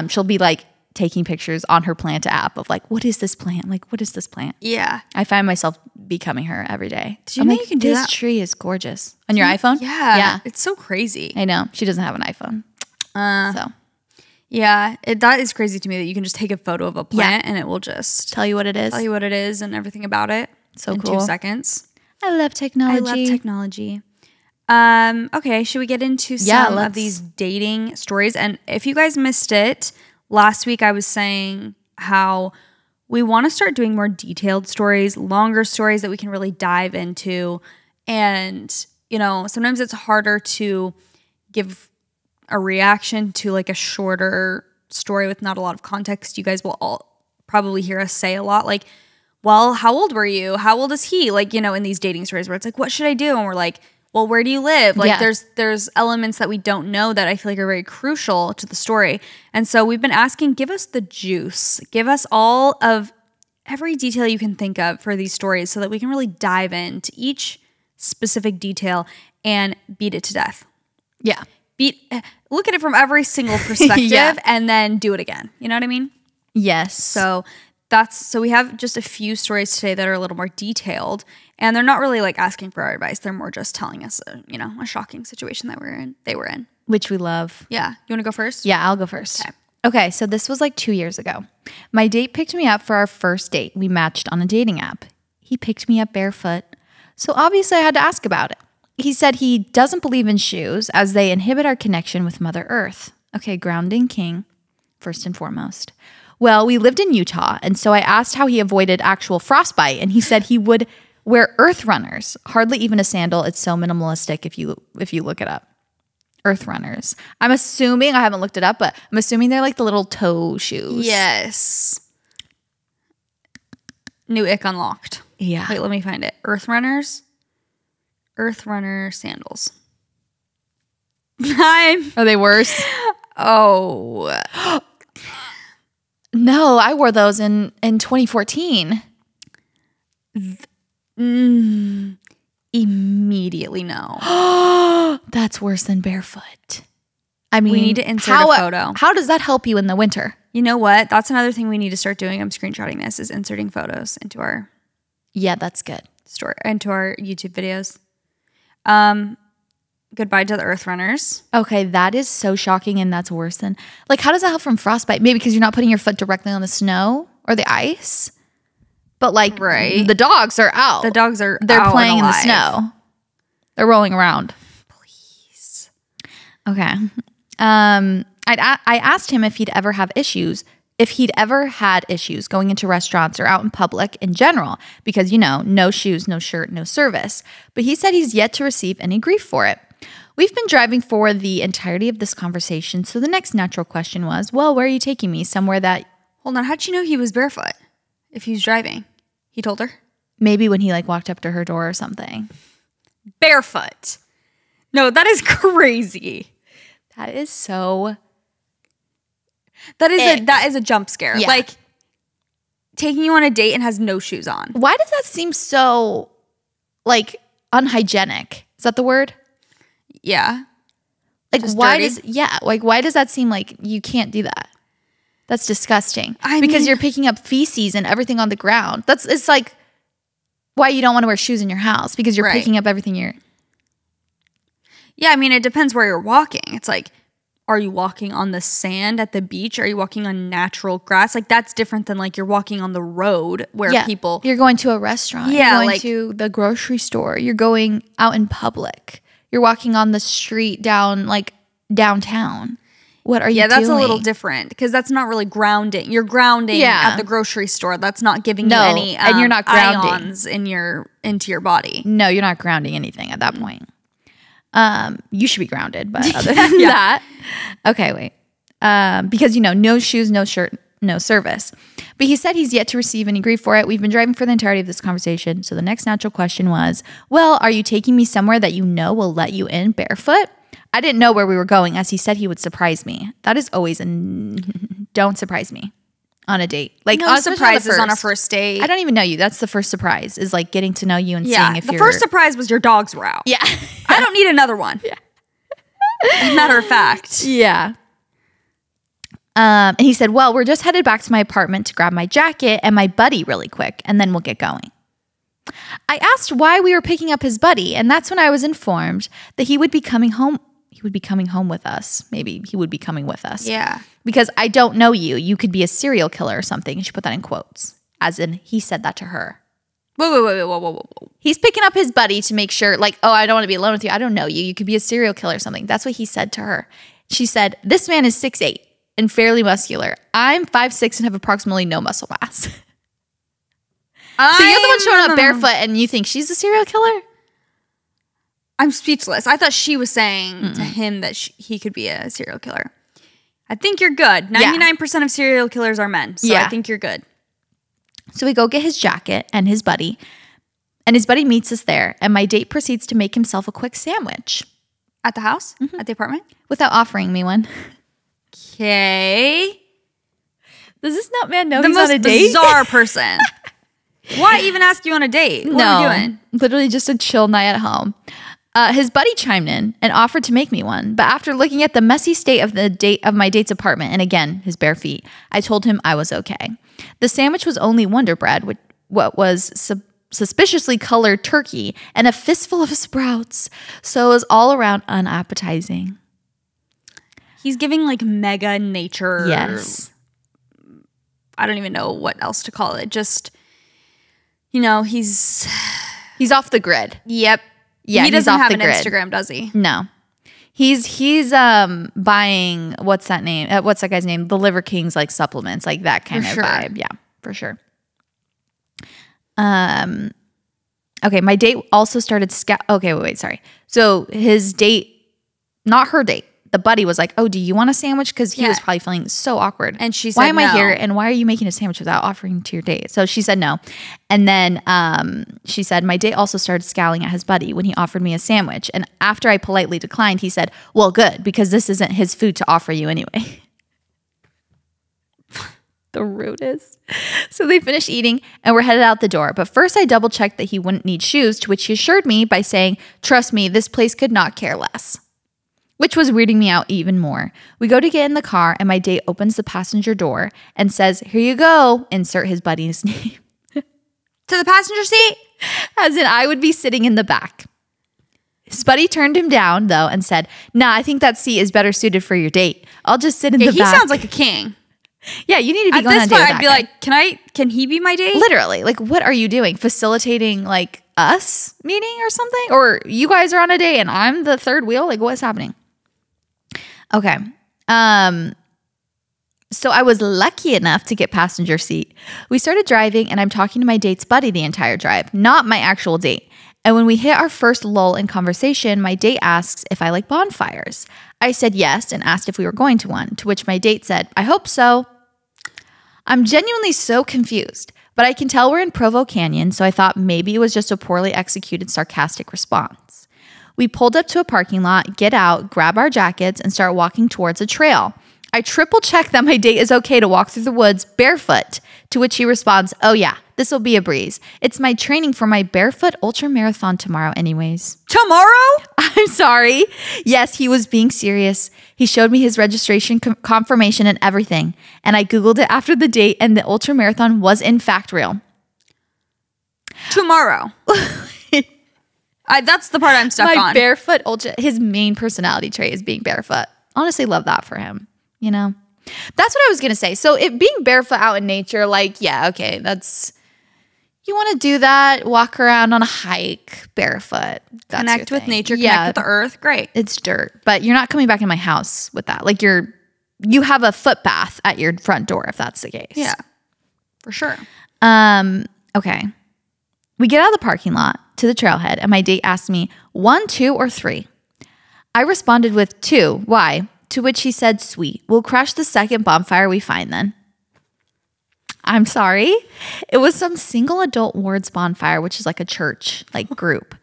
she'll be like taking pictures on her plant app of like, what is this plant? Like, what is this plant? Yeah. I find myself becoming her every day. Did you know you can do that? This tree is gorgeous. On your iPhone? Yeah. Yeah. It's so crazy. I know. She doesn't have an iPhone. So. Yeah. That is crazy to me that you can just take a photo of a plant and it will just tell you what it is. Tell you what it is and everything about it. So in cool. 2 seconds. I love technology. Okay, should we get into some of these dating stories? And if you guys missed it, last week I was saying how we want to start doing more detailed stories, longer stories that we can really dive into. And, you know, sometimes it's harder to give a reaction to like a shorter story with not a lot of context. You guys will all probably hear us say a lot like, well, how old were you? How old is he? Like, you know, in these dating stories where it's like, what should I do? And we're like, well, where do you live? Like there's elements that we don't know that I feel like are very crucial to the story. And so we've been asking, give us the juice. Give us all of every detail you can think of for these stories so that we can really dive into each specific detail and beat it to death. Yeah. Look at it from every single perspective and then do it again. You know what I mean? Yes. So we have just a few stories today that are a little more detailed, and they're not really like asking for our advice. They're more just telling us, a shocking situation that they were in. Which we love. Yeah. You want to go first? Yeah, I'll go first. Okay, so this was like 2 years ago. My date picked me up for our first date. We matched on a dating app. He picked me up barefoot. So obviously I had to ask about it. He said he doesn't believe in shoes as they inhibit our connection with Mother Earth. Okay, grounding king, first and foremost. Well, we lived in Utah, and so I asked how he avoided actual frostbite, and he said he would wear earth runners, hardly even a sandal. It's so minimalistic if you look it up. Earth runners. I'm assuming, I haven't looked it up, but I'm assuming they're like the little toe shoes. Yes. New ick unlocked. Yeah. Wait, let me find it. Earth runners. Earth runner sandals. Are they worse? Oh. No, I wore those in 2014. Immediately no. That's worse than barefoot. I mean, we need to insert a photo. How does that help you in the winter? You know what? That's another thing we need to start doing. I'm screenshotting this, is inserting photos into our that's good. Story into our YouTube videos. Goodbye to the earth runners. Okay, that is so shocking, and that's worse than like. How does that help from frostbite? Maybe because you're not putting your foot directly on the snow or the ice. But like, the dogs are out. The dogs are they're out playing and in the alive. snow. They're rolling around. Please. Okay. I asked him if he'd ever had issues going into restaurants or out in public in general, because, no shoes, no shirt, no service. But he said he's yet to receive any grief for it. We've been driving for the entirety of this conversation, so the next natural question was, well, where are you taking me? Somewhere that... Hold on, how'd you know he was barefoot? if he was driving? He told her? Maybe when he like walked up to her door or something. Barefoot. No, that is crazy. That is so... That is a jump scare. Yeah. Like taking you on a date and has no shoes on. Why does that seem so like unhygienic? Is that the word? Yeah. Like Just why dirty? why does that seem like you can't do that? That's disgusting. I because mean- you're picking up feces and everything on the ground. It's like why you don't want to wear shoes in your house because you're Right. picking up everything Yeah, I mean, it depends where you're walking. It's like, are you walking on the sand at the beach? Are you walking on natural grass? Like, that's different than like you're walking on the road where people... You're going to a restaurant. Yeah, You're going like- to the grocery store. You're going out in public. You're walking on the street downtown. What are you doing? Yeah, that's a little different because that's not really grounding. You're grounding at the grocery store. That's not giving you any and you're not grounding. ions into your body. No, you're not grounding anything at that point. You should be grounded, but other than that, okay, wait. Because no shoes, no shirt, no service. But he said he's yet to receive any grief for it. We've been driving for the entirety of this conversation. So the next natural question was, well, are you taking me somewhere that you know will let you in barefoot? I didn't know where we were going, as he said he would surprise me. That is always don't surprise me on a date. Like No especially surprises on a first date. I don't even know you. That's the first surprise is like getting to know you and seeing if the you're... first surprise was your dogs were out. Yeah. I don't need another one. Yeah. As a matter of fact. Yeah. And he said, well, we're just headed back to my apartment to grab my jacket and my buddy really quick, and then we'll get going. I asked why we were picking up his buddy, and that's when I was informed that he would be coming home. He would be coming home with us. Maybe he would be coming with us. Yeah. Because I don't know you. You could be a serial killer or something. And she put that in quotes, as in he said that to her. Whoa. He's picking up his buddy to make sure, like, oh, I don't want to be alone with you. I don't know you. You could be a serial killer or something. That's what he said to her. She said, this man is 6'8" and fairly muscular. I'm 5'6" and have approximately no muscle mass. So you're the one showing up barefoot and you think she's a serial killer? I'm speechless. I thought she was saying to him that he could be a serial killer. I think you're good. 99% of serial killers are men. So I think you're good. So we go get his jacket and his buddy meets us there, and my date proceeds to make himself a quick sandwich. At the house? At the apartment? Without offering me one. Okay. Does this man know The he's most on a date? bizarre person. Why even ask you on a date? What are you doing? Literally just a chill night at home. His buddy chimed in and offered to make me one, but after looking at the messy state of my date's apartment, and again, his bare feet, I told him I was okay. The sandwich was only Wonder Bread, what was suspiciously colored turkey, and a fistful of sprouts, so it was all around unappetizing. He's giving like mega nature. Yes. I don't even know what else to call it. Just, he's off the grid. Yep. Yeah, he doesn't he's off have the an grid. Instagram, does he? No. He's buying what's that name? What's that guy's name? The Liver King's like supplements, like that kind of vibe. Yeah, for sure. Okay, my date also started okay, wait, sorry. So his date, not her date, the buddy was like, "Oh, do you want a sandwich?" Because he was probably feeling so awkward. And she said, "Why am I no. here? And why are you making a sandwich without offering to your date?" So she said no. And then she said, my date also started scowling at his buddy when he offered me a sandwich. And after I politely declined, he said, "Well, good, because this isn't his food to offer you anyway." The rudest. So they finished eating and we're headed out the door. But first I double checked that he wouldn't need shoes, to which he assured me by saying, "Trust me, this place could not care less." Which was weirding me out even more. We go to get in the car and my date opens the passenger door and says, "Here you go," insert his buddy's name. To the passenger seat? As in I would be sitting in the back. His buddy turned him down though and said, "Nah, I think that seat is better suited for your date. I'll just sit in the back." He sounds like a king. Yeah, you need to be At going on this a date point, with I'd be that guy. like, can he be my date? Literally, like, what are you doing? Facilitating like us meeting or something? Or you guys are on a date and I'm the third wheel? Like, what's happening? Okay. So I was lucky enough to get passenger seat. We started driving and I'm talking to my date's buddy the entire drive, not my actual date. And when we hit our first lull in conversation, my date asks if I like bonfires. I said yes and asked if we were going to one, to which my date said, "I hope so." I'm genuinely so confused. But I can tell we're in Provo Canyon, so I thought maybe it was just a poorly executed sarcastic response. We pulled up to a parking lot, get out, grab our jackets, and start walking towards a trail. I triple check that my date is okay to walk through the woods barefoot, to which he responds, oh yeah, this will be a breeze. It's my training for my barefoot ultra marathon tomorrow anyways. Tomorrow? I'm sorry. Yes, he was being serious. He showed me his registration confirmation and everything. And I Googled it after the date and the ultra marathon was in fact real. Tomorrow. That's the part I'm stuck on. My barefoot ultra, his main personality trait is being barefoot. Honestly, love that for him. You know, that's what I was going to say. So if being barefoot out in nature, like, yeah, okay, that's, you want to do that, walk around on a hike barefoot. That's connect with nature, yeah, connect with the earth. Great. It's dirt, but you're not coming back in my house with that. Like you have a footbath at your front door if that's the case. Yeah, for sure. Okay. We get out of the parking lot to the trailhead and my date asked me 1, 2, or 3. I responded with 2. Why? To which he said, sweet, we'll crash the second bonfire we find then. I'm sorry. It was some single adult wards bonfire, which is like a church, like group.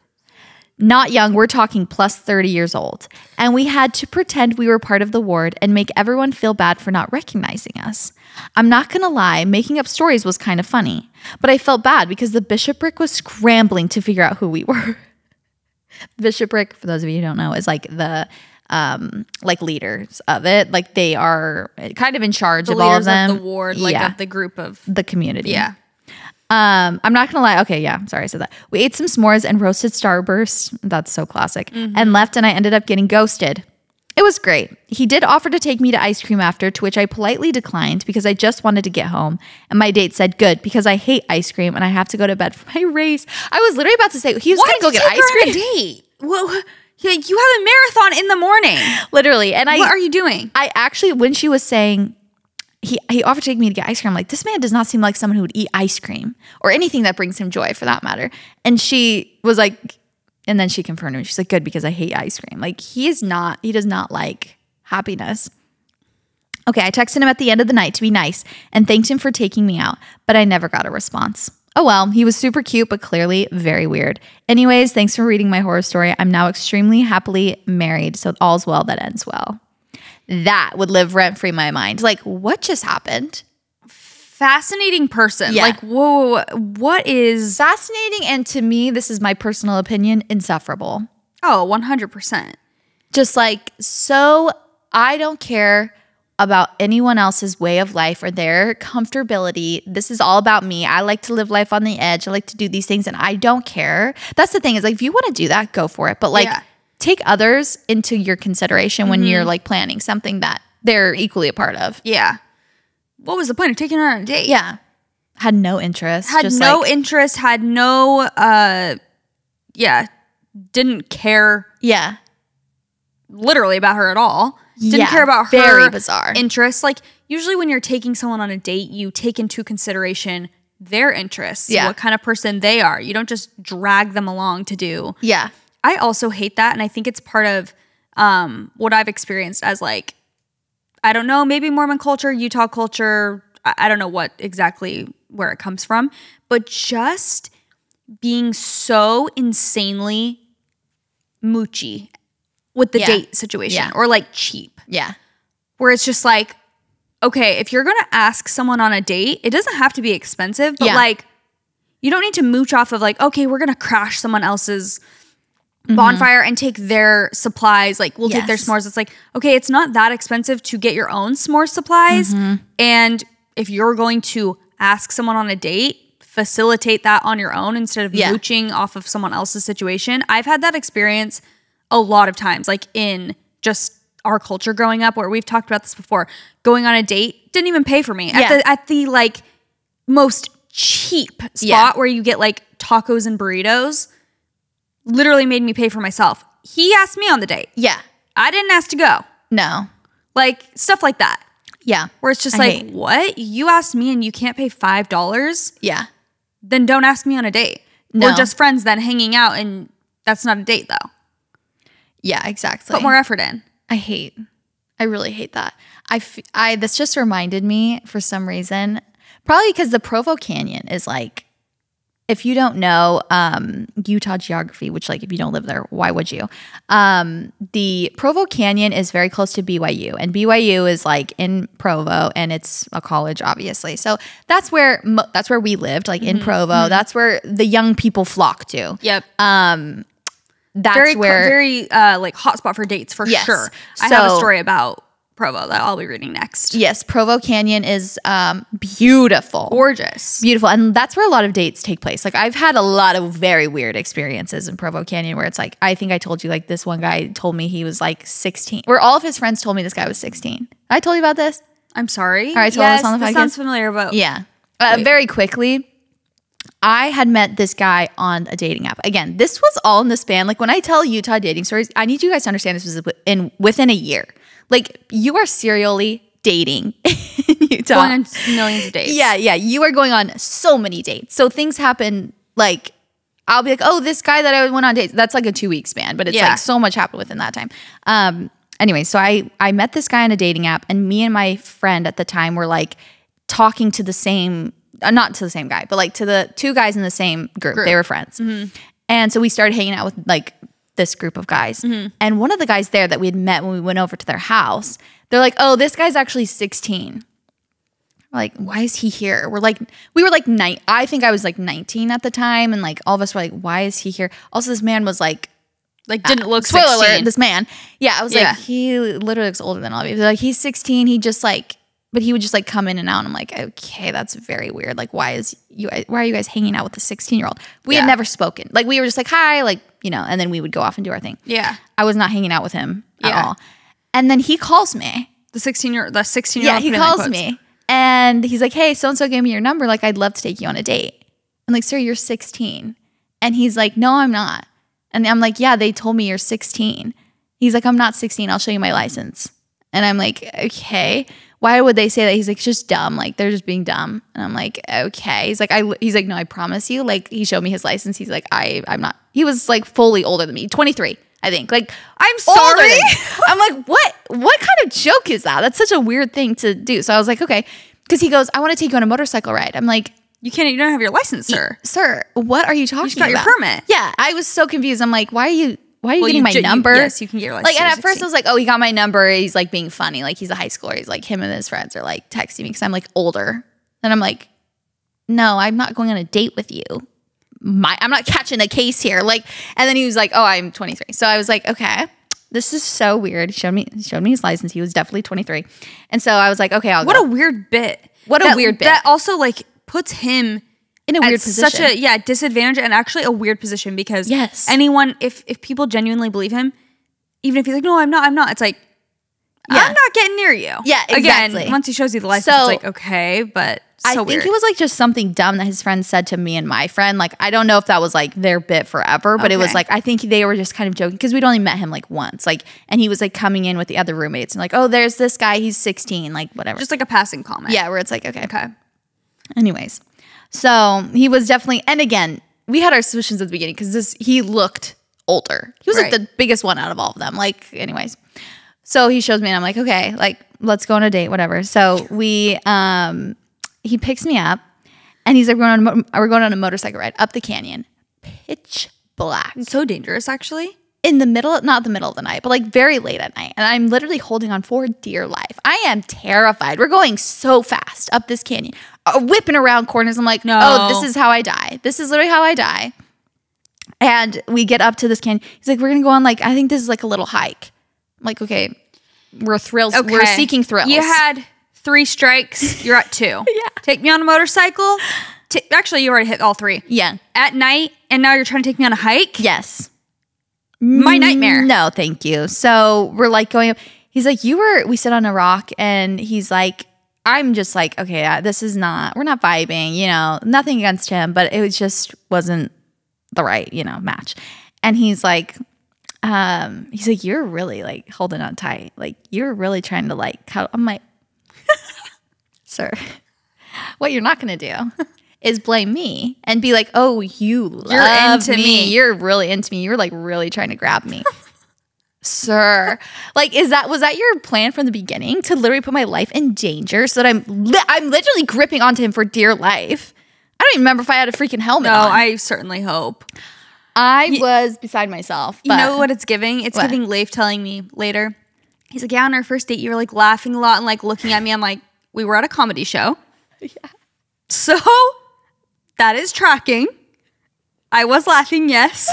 Not young, we're talking plus 30 years old. And we had to pretend we were part of the ward and make everyone feel bad for not recognizing us. I'm not going to lie, making up stories was kind of funny. But I felt bad because the bishopric was scrambling to figure out who we were. Bishopric, for those of you who don't know, is like the like leaders of it. Like they are kind of in charge of all of them. The ward, like of the group of the community. Yeah. I'm not gonna lie. Okay, yeah, sorry I said that. We ate some s'mores and roasted Starburst. That's so classic. And left, and I ended up getting ghosted. It was great. He did offer to take me to ice cream after, to which I politely declined because I just wanted to get home. And my date said, good, because I hate ice cream and I have to go to bed for my race. I was literally about to say, he was going to go get ice cream. On a date? Well, yeah, you have a marathon in the morning. Literally. And what are you doing? I actually, when she was saying, he offered to take me to get ice cream, I'm like, this man does not seem like someone who would eat ice cream or anything that brings him joy for that matter. And she was like, and then she confirmed me. She's like, good, because I hate ice cream. Like he does not like happiness. Okay, I texted him at the end of the night to be nice and thanked him for taking me out, but I never got a response. Oh well, he was super cute, but clearly very weird. Anyways, thanks for reading my horror story. I'm now extremely happily married, so all's well that ends well. That would live rent-free in my mind. Like, what just happened? Fascinating person. Yeah. Like, whoa, what is... Fascinating, and to me, this is my personal opinion, insufferable. Oh, 100%. Just like, so I don't care about anyone else's way of life or their comfortability. This is all about me. I like to live life on the edge. I like to do these things, and I don't care. That's the thing is, like, if you want to do that, go for it. But like, take others into your consideration when you're like planning something that they're equally a part of. Yeah. What was the point of taking her on a date? Yeah. Had no interest. Had no didn't care. Yeah. Literally about her at all. Didn't care about her very bizarre interests. Like usually when you're taking someone on a date, you take into consideration their interests, what kind of person they are. You don't just drag them along to do. Yeah. I also hate that. And I think it's part of what I've experienced as like, I don't know, maybe Mormon culture, Utah culture. I don't know what exactly where it comes from, but just being so insanely moochy with the date situation or like cheap. Yeah. Where it's just like, okay, if you're going to ask someone on a date, it doesn't have to be expensive, but like you don't need to mooch off of like, okay, we're going to crash someone else's bonfire and take their supplies. Like we'll take their s'mores. It's like, okay, it's not that expensive to get your own s'more supplies. And if you're going to ask someone on a date, facilitate that on your own instead of mooching off of someone else's situation. I've had that experience a lot of times, like in just our culture growing up, where we've talked about this before. Going on a date, didn't even pay for me at the like most cheap spot where you get like tacos and burritos. Literally made me pay for myself. He asked me on the date. Yeah, I didn't ask to go. No, like stuff like that. Yeah, where it's just what? You asked me and you can't pay $5? Yeah, then don't ask me on a date. No. We're just friends then hanging out, and that's not a date though. Yeah, exactly. Put more effort in. I really hate that. This just reminded me for some reason. Probably because the Provo Canyon is like, if you don't know Utah geography, which like if you don't live there, why would you? The Provo Canyon is very close to BYU, and BYU is like in Provo, and it's a college, obviously. So that's where we lived, like in Provo. That's where the young people flock to. Yep. That's very like hotspot for dates for sure. I have a story about Provo that I'll be reading next. Yes, Provo Canyon is beautiful. Gorgeous. Beautiful. And that's where a lot of dates take place. Like I've had a lot of very weird experiences in Provo Canyon where it's like, I think I told you like this one guy told me he was like 16. Where all of his friends told me this guy was 16. I told you about this? I'm sorry. All right, so yes, on the podcast. This sounds familiar, but yeah. Very quickly, I had met this guy on a dating app. Again, this was all in the span. Like when I tell Utah dating stories, I need you guys to understand this was within a year. Like you are serially dating in Utah. Going on millions of dates. Yeah. You are going on so many dates. So things happen like I'll be like, oh, this guy that I went on dates. That's like a 2-week span, but it's like so much happened within that time. Anyway, so I met this guy on a dating app, and me and my friend at the time were like talking to the same, not to the same guy, but like to the two guys in the same group. They were friends. And so we started hanging out with like this group of guys. And one of the guys there that we had met when we went over to their house, they're like, oh, this guy's actually 16. We're like, why is he here? We were like I think I was like 19 at the time. And like all of us were like, why is he here? Also, this man was like didn't look spoiler 16. alert, this man. Yeah, I was like, he literally looks older than all of you. They're like, he's 16. He just like, but he would just like come in and out. And I'm like, okay, that's very weird. Like, why are you guys hanging out with a 16-year-old? We had never spoken. Like, we were just like, hi, like, you know, and then we would go off and do our thing. Yeah. I was not hanging out with him at all. And then he calls me. The 16-year-old. Yeah, he calls me. And he's like, hey, so-and-so gave me your number. Like, I'd love to take you on a date. I'm like, sir, you're 16. And he's like, no, I'm not. And I'm like, yeah, they told me you're 16. He's like, I'm not 16. I'll show you my license. And I'm like, okay. Why would they say that? He's like, it's just dumb. Like, they're just being dumb. And I'm like, okay. He's like, no, I promise you. Like, he showed me his license. He's like, I'm not. He was like fully older than me, 23, I think. Like, I'm sorry. I'm like, what kind of joke is that? That's such a weird thing to do. So I was like, okay. Because he goes, I want to take you on a motorcycle ride. I'm like, you don't have your license, sir. Sir, what are you talking about? You just got your permit. Yeah. I was so confused. I'm like, why are you getting my number? Yes, you can get your license. Like, and at first I was like, oh, he got my number. He's like being funny. Like, he's a high schooler. He's like, him and his friends are like texting me because I'm like older. And I'm like, no, I'm not going on a date with you. I'm not catching a case here. Like, and then he was like, oh, I'm 23. So I was like, okay, this is so weird. He showed me his license. He was definitely 23. And so I was like, okay, I'll go. What a weird bit. That also like puts him in a weird position. Such a disadvantage, and actually a weird position, because anyone, if people genuinely believe him, even if he's like, no, I'm not, it's like, I'm not getting near you. Yeah, exactly. Again, once he shows you the license, it's like, okay, but I think it was like just something dumb that his friend said to me and my friend. Like, I don't know if that was like their bit forever, but it was like, I think they were just kind of joking because we'd only met him like once. Like, and he was like coming in with the other roommates and like, oh, there's this guy, he's 16, like whatever. Just like a passing comment. Yeah, where it's like, okay. Anyways. So he was definitely, and again, we had our suspicions at the beginning because he looked older. He was like the biggest one out of all of them. Like, anyways. So he shows me and I'm like, okay, like, let's go on a date, whatever. So he picks me up and he's like, we're going on a motorcycle ride up the canyon. Pitch black. It's so dangerous, actually. In the middle, not the middle of the night, but like very late at night. And I'm literally holding on for dear life. I am terrified. We're going so fast up this canyon, whipping around corners. I'm like, no, oh, this is how I die. This is literally how I die. And we get up to this canyon. He's like, we're going to go on like, I think this is like a little hike. I'm like, okay, we're thrills. Okay. We're seeking thrills. You had 3 strikes. You're at 2. Yeah. Take me on a motorcycle. Actually, you already hit all 3. Yeah. At night. And now you're trying to take me on a hike? Yes. My nightmare. No, thank you. So we're like going up. He's like, we sit on a rock, and he's like, I'm just like, okay, we're not vibing, you know, nothing against him, but it just wasn't the right, you know, match. And he's like, you're really like holding on tight. Like, you're really trying to like cuddle. I'm like, sir, what you're not going to do is blame me and be like, oh, you're into me. You're really into me. You're like really trying to grab me. Sir, like, was that your plan from the beginning to literally put my life in danger so that I'm literally gripping onto him for dear life? I don't even remember if I had a freaking helmet on. I certainly hope. I was beside myself. You know what it's giving? It's giving Leif telling me later. He's like, yeah, on our first date, you were like laughing a lot and like looking at me. I'm like, we were at a comedy show. Yeah. So that is tracking. I was laughing, yes.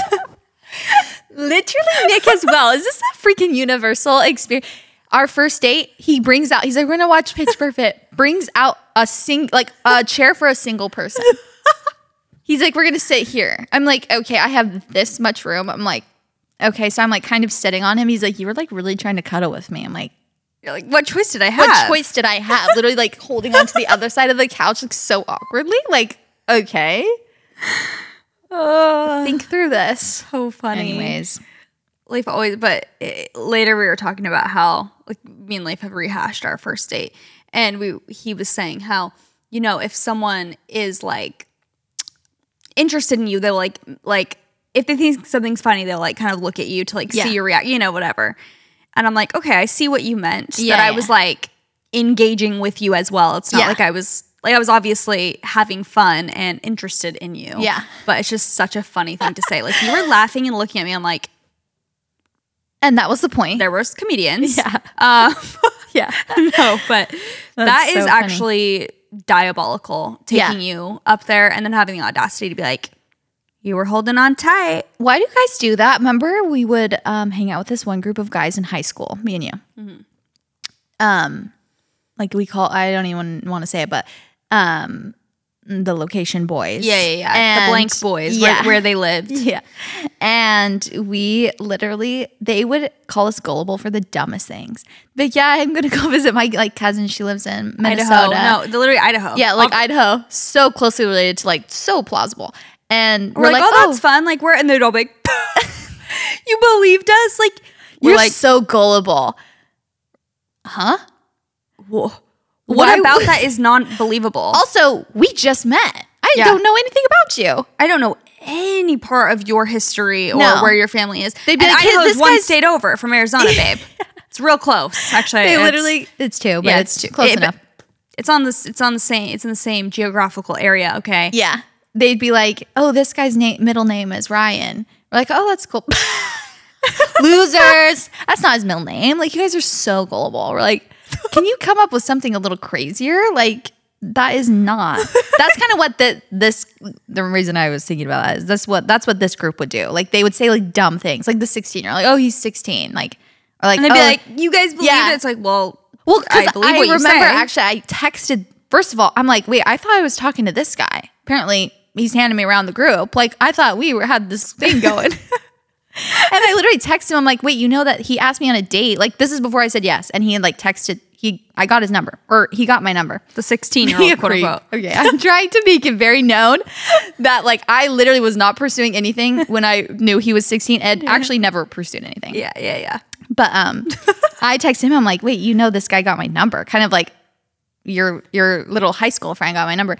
Literally Nick as well. Is this a freaking universal experience? Our first date, he's like, we're gonna watch Pitch Perfect. Brings out a chair for a single person. He's like, we're gonna sit here. I'm like, okay, I have this much room. I'm like, okay, so I'm like kind of sitting on him. He's like, you were like really trying to cuddle with me. I'm like, you're like, what choice did I have? What choice did I have? Literally like holding onto the other side of the couch like so awkwardly. Like, okay. Think through this. So funny. Anyways. Leif always, later we were talking about how like me and Leif have rehashed our first date. And he was saying how, you know, if someone is like interested in you, they'll like if they think something's funny, they'll like kind of look at you to like see your reaction, you know, whatever. And I'm like, okay, I see what you meant. Yeah, that I was like engaging with you as well. It's not like I was obviously having fun and interested in you. Yeah. But it's just such a funny thing to say. Like you were laughing and looking at me. I'm like, and that was the point. There was comedians. Yeah. Yeah. No, but that is actually diabolical, taking you up there and then having the audacity to be like, you were holding on tight. Why do you guys do that? Remember we would hang out with this one group of guys in high school, me and you. Mm-hmm. Like I don't even want to say it, but the location boys. Yeah. And the blank boys, where they lived. Yeah. And we literally, they would call us gullible for the dumbest things. But yeah, I'm going to go visit my like cousin. She lives in Minnesota. Idaho. No, literally Idaho. Yeah, like Idaho. So closely related to like so plausible. And we're like, oh, that's fun. Like and they'd all be like, you believed us? Like, you're like so gullible. Huh? Whoa. What about that is non-believable? Also, we just met. I don't know anything about you. I don't know any part of your history or where your family is. They'd be like, Idaho's one state over from Arizona, babe. It's real close, actually. It's two, but it's close enough. It's in the same geographical area, okay? Yeah. They'd be like, oh, this guy's middle name is Ryan. We're like, oh, that's cool. Losers. That's not his middle name. Like, you guys are so gullible. We're like, can you come up with something a little crazier? Like, that is not. That's kind of what the reason I was thinking about that is that's what this group would do. Like, they would say like dumb things, like the 16-year-old, like, oh, he's 16, like, or like, and they'd be like, you guys believe it? It's like, well, because I remember actually I texted. First of all, I'm like, wait, I thought I was talking to this guy. Apparently, he's handing me around the group. Like, I thought we had this thing going. And I literally texted him. I'm like, wait, you know that he asked me on a date? Like, this is before I said yes. And he had like texted. I got his number, or he got my number. The 16-year-old, quote unquote. Okay, I'm trying to make it very known that like I literally was not pursuing anything when I knew he was 16 and actually never pursued anything. Yeah. But I texted him. I'm like, wait, you know this guy got my number? Kind of like your little high school friend got my number.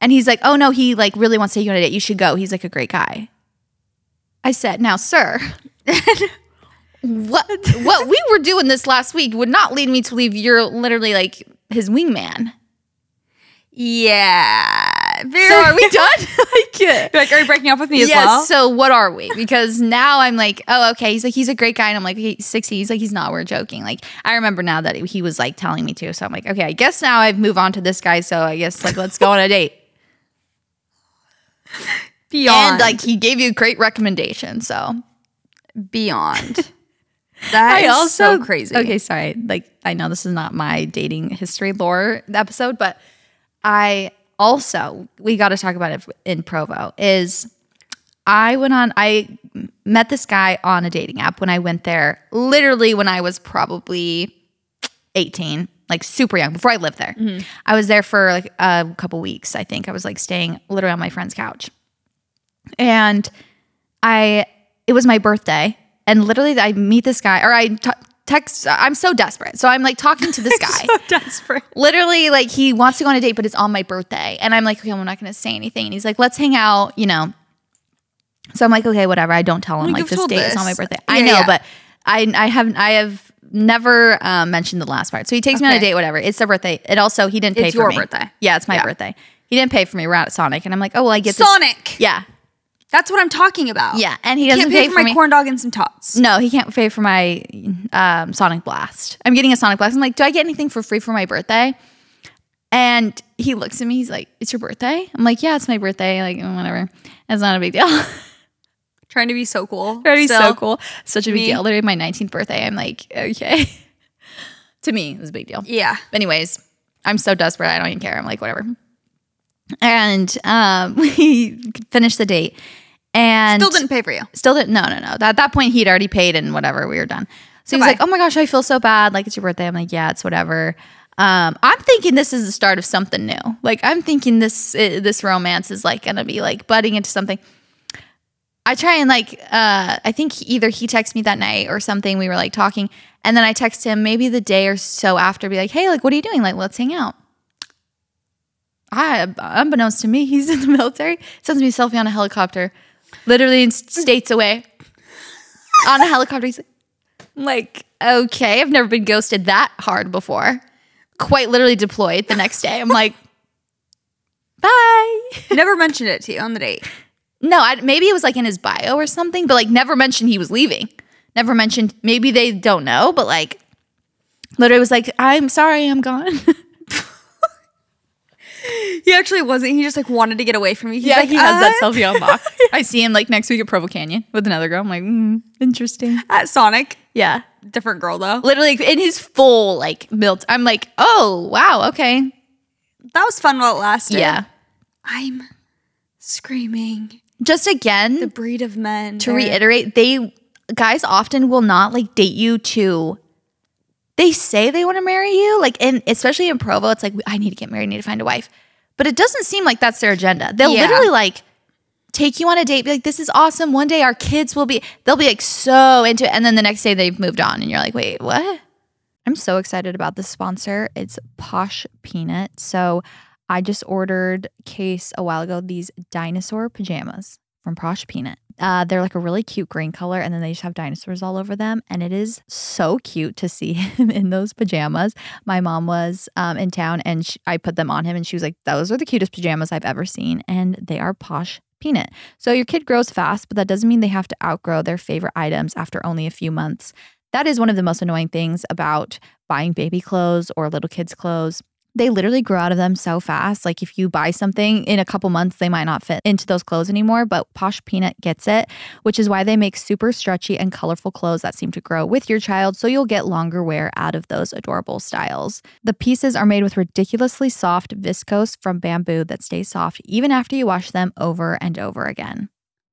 And he's like, oh no, he like really wants to take you on a date. You should go. He's like a great guy. I said, now, sir, what we were doing this last week would not lead me to believe you're literally like his wingman. Yeah. So are we done? Like, are you breaking up with me as well? Yes. So what are we? Because now I'm like, oh, okay. He's like, he's a great guy. And I'm like, okay, he's 60. He's like, he's not. We're joking. Like, I remember now that he was like telling me to. So I'm like, okay, I guess now I've moved on to this guy. So I guess like, let's go on a date. Beyond. And like, he gave you a great recommendation. So beyond. That is so crazy. Okay, sorry. Like, I know this is not my dating history lore episode, but we got to talk about it in Provo, I met this guy on a dating app when I went there, literally when I was probably 18, like super young, before I lived there. Mm-hmm. I was there for like a couple weeks, I think. I was like staying literally on my friend's couch. And it was my birthday. And literally I meet this guy, or I text, I'm so desperate. So I'm like talking to this guy. So desperate. Literally like he wants to go on a date, but it's on my birthday. And I'm like, okay, I'm not going to say anything. And he's like, let's hang out, you know. So I'm like, okay, whatever. I don't tell him like this date is on my birthday. I know, but I have never mentioned the last part. So he takes me on a date, whatever. It's their birthday. He didn't pay for me. It's your birthday. Yeah, it's my birthday. He didn't pay for me. We're out at Sonic. And I'm like, oh, well, I get Sonic. This. Yeah. That's what I'm talking about. Yeah. And he doesn't pay for my corn dog and some tots. No, he can't pay for my Sonic Blast. I'm getting a Sonic Blast. I'm like, do I get anything for free for my birthday? And he looks at me. He's like, it's your birthday? I'm like, yeah, it's my birthday. Like, whatever. It's not a big deal. Trying to be so cool. Trying to be so cool. Such a big deal. Literally my 19th birthday. I'm like, okay. To me, it was a big deal. Yeah. But anyways, I'm so desperate. I don't even care. I'm like, whatever. And we finished the date. And still didn't pay for you. Still didn't. No. At that point, he'd already paid and whatever. We were done. So he was like, oh my gosh, I feel so bad. Like, it's your birthday. I'm like, yeah, it's whatever. I'm thinking this is the start of something new. Like, I'm thinking this romance is like going to be like budding into something. I try and like, I think either he texted me that night or something. We were like talking. And then I text him maybe the day or so after, be like, hey, like, what are you doing? Like, let's hang out. Unbeknownst to me, he's in the military. Sends me a selfie on a helicopter, literally in states away on a helicopter. He's like, okay, I've never been ghosted that hard before. Quite literally deployed the next day. I'm like, bye. Never mentioned it to you on the date. No, maybe it was like in his bio or something, but like never mentioned he was leaving. Never mentioned, maybe they don't know, but like literally was like, I'm sorry, I'm gone. He actually wasn't. He just like wanted to get away from me. He's like, he has that selfie on lock. I see him like next week at Provo Canyon with another girl. I'm like, interesting. At Sonic. Yeah. Different girl though. Literally in his full like built. I'm like, oh, wow, okay. That was fun while it lasted. Yeah. I'm screaming. Just again. The breed of men. To reiterate, guys often will not like date you to, they say they want to marry you. Like, and especially in Provo, it's like, I need to get married, I need to find a wife. But it doesn't seem like that's their agenda. They'll literally like take you on a date, be like, this is awesome. One day our kids they'll be like so into it. And then the next day they've moved on and you're like, wait, what? I'm so excited about this sponsor. It's Posh Peanut. So I just ordered a case a while ago, these dinosaur pajamas from Posh Peanut. They're like a really cute green color and then they just have dinosaurs all over them. And it is so cute to see him in those pajamas. My mom was in town and I put them on him and she was like, those are the cutest pajamas I've ever seen. And they are Posh Peanut. So your kid grows fast, but that doesn't mean they have to outgrow their favorite items after only a few months. That is one of the most annoying things about buying baby clothes or little kids' clothes. They literally grow out of them so fast. Like if you buy something in a couple months, they might not fit into those clothes anymore, but Posh Peanut gets it, which is why they make super stretchy and colorful clothes that seem to grow with your child, so you'll get longer wear out of those adorable styles. The pieces are made with ridiculously soft viscose from bamboo that stays soft even after you wash them over and over again.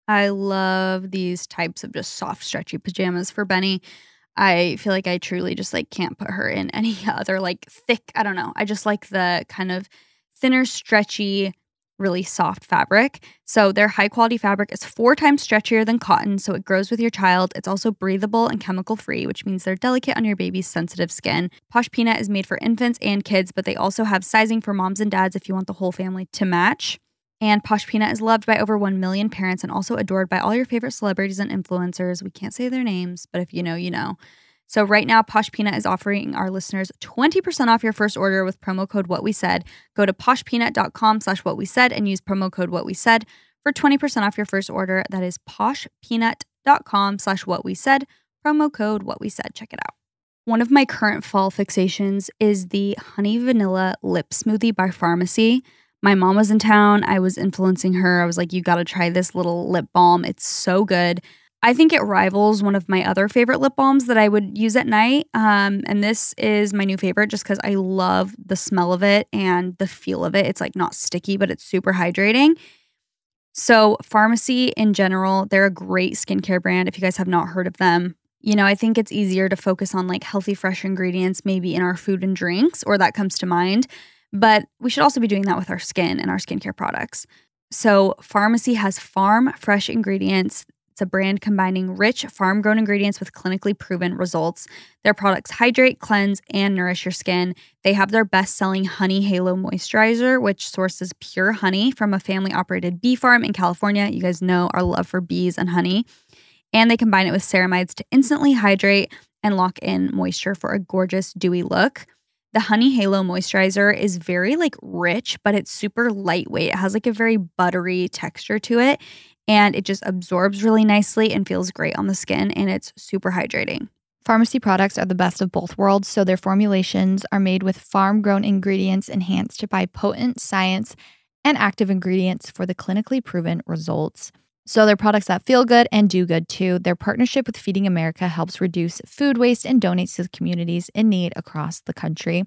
I love these types of just soft, stretchy pajamas for Benny. I feel like I truly just like can't put her in any other like thick, I don't know. I just like the kind of thinner, stretchy, really soft fabric. So their high quality fabric is 4 times stretchier than cotton, so it grows with your child. It's also breathable and chemical free, which means they're delicate on your baby's sensitive skin. Posh Peanut is made for infants and kids, but they also have sizing for moms and dads if you want the whole family to match. And Posh Peanut is loved by over 1 million parents and also adored by all your favorite celebrities and influencers. We can't say their names, but if you know, you know. So right now, Posh Peanut is offering our listeners 20% off your first order with promo code WhatWeSaid. Go to poshpeanut.com/whatwesaid and use promo code WhatWeSaid for 20% off your first order. That is poshpeanut.com/whatwesaid, promo code WhatWeSaid. Check it out. One of my current fall fixations is the Honey Vanilla Lip Smoothie by Pharmacy. My mom was in town. I was influencing her. I was like, you got to try this little lip balm. It's so good. I think it rivals one of my other favorite lip balms that I would use at night. And this is my new favorite just because I love the smell of it and the feel of it. It's like not sticky, but it's super hydrating. So Pharmacy in general, they're a great skincare brand. If you guys have not heard of them, you know, I think it's easier to focus on like healthy, fresh ingredients maybe in our food and drinks, or that comes to mind. But we should also be doing that with our skin and our skincare products. So Pharmacy has farm fresh ingredients. It's a brand combining rich farm-grown ingredients with clinically proven results. Their products hydrate, cleanse, and nourish your skin. They have their best-selling Honey Halo Moisturizer, which sources pure honey from a family-operated bee farm in California. You guys know our love for bees and honey. and they combine it with ceramides to instantly hydrate and lock in moisture for a gorgeous dewy look. The Honey Halo Moisturizer is very like rich, but it's super lightweight. It has like a very buttery texture to it, and it just absorbs really nicely and feels great on the skin, and it's super hydrating. Pharmacy products are the best of both worlds, so their formulations are made with farm-grown ingredients enhanced by potent science and active ingredients for the clinically proven results. So they're products that feel good and do good too. Their partnership with Feeding America helps reduce food waste and donates to the communities in need across the country.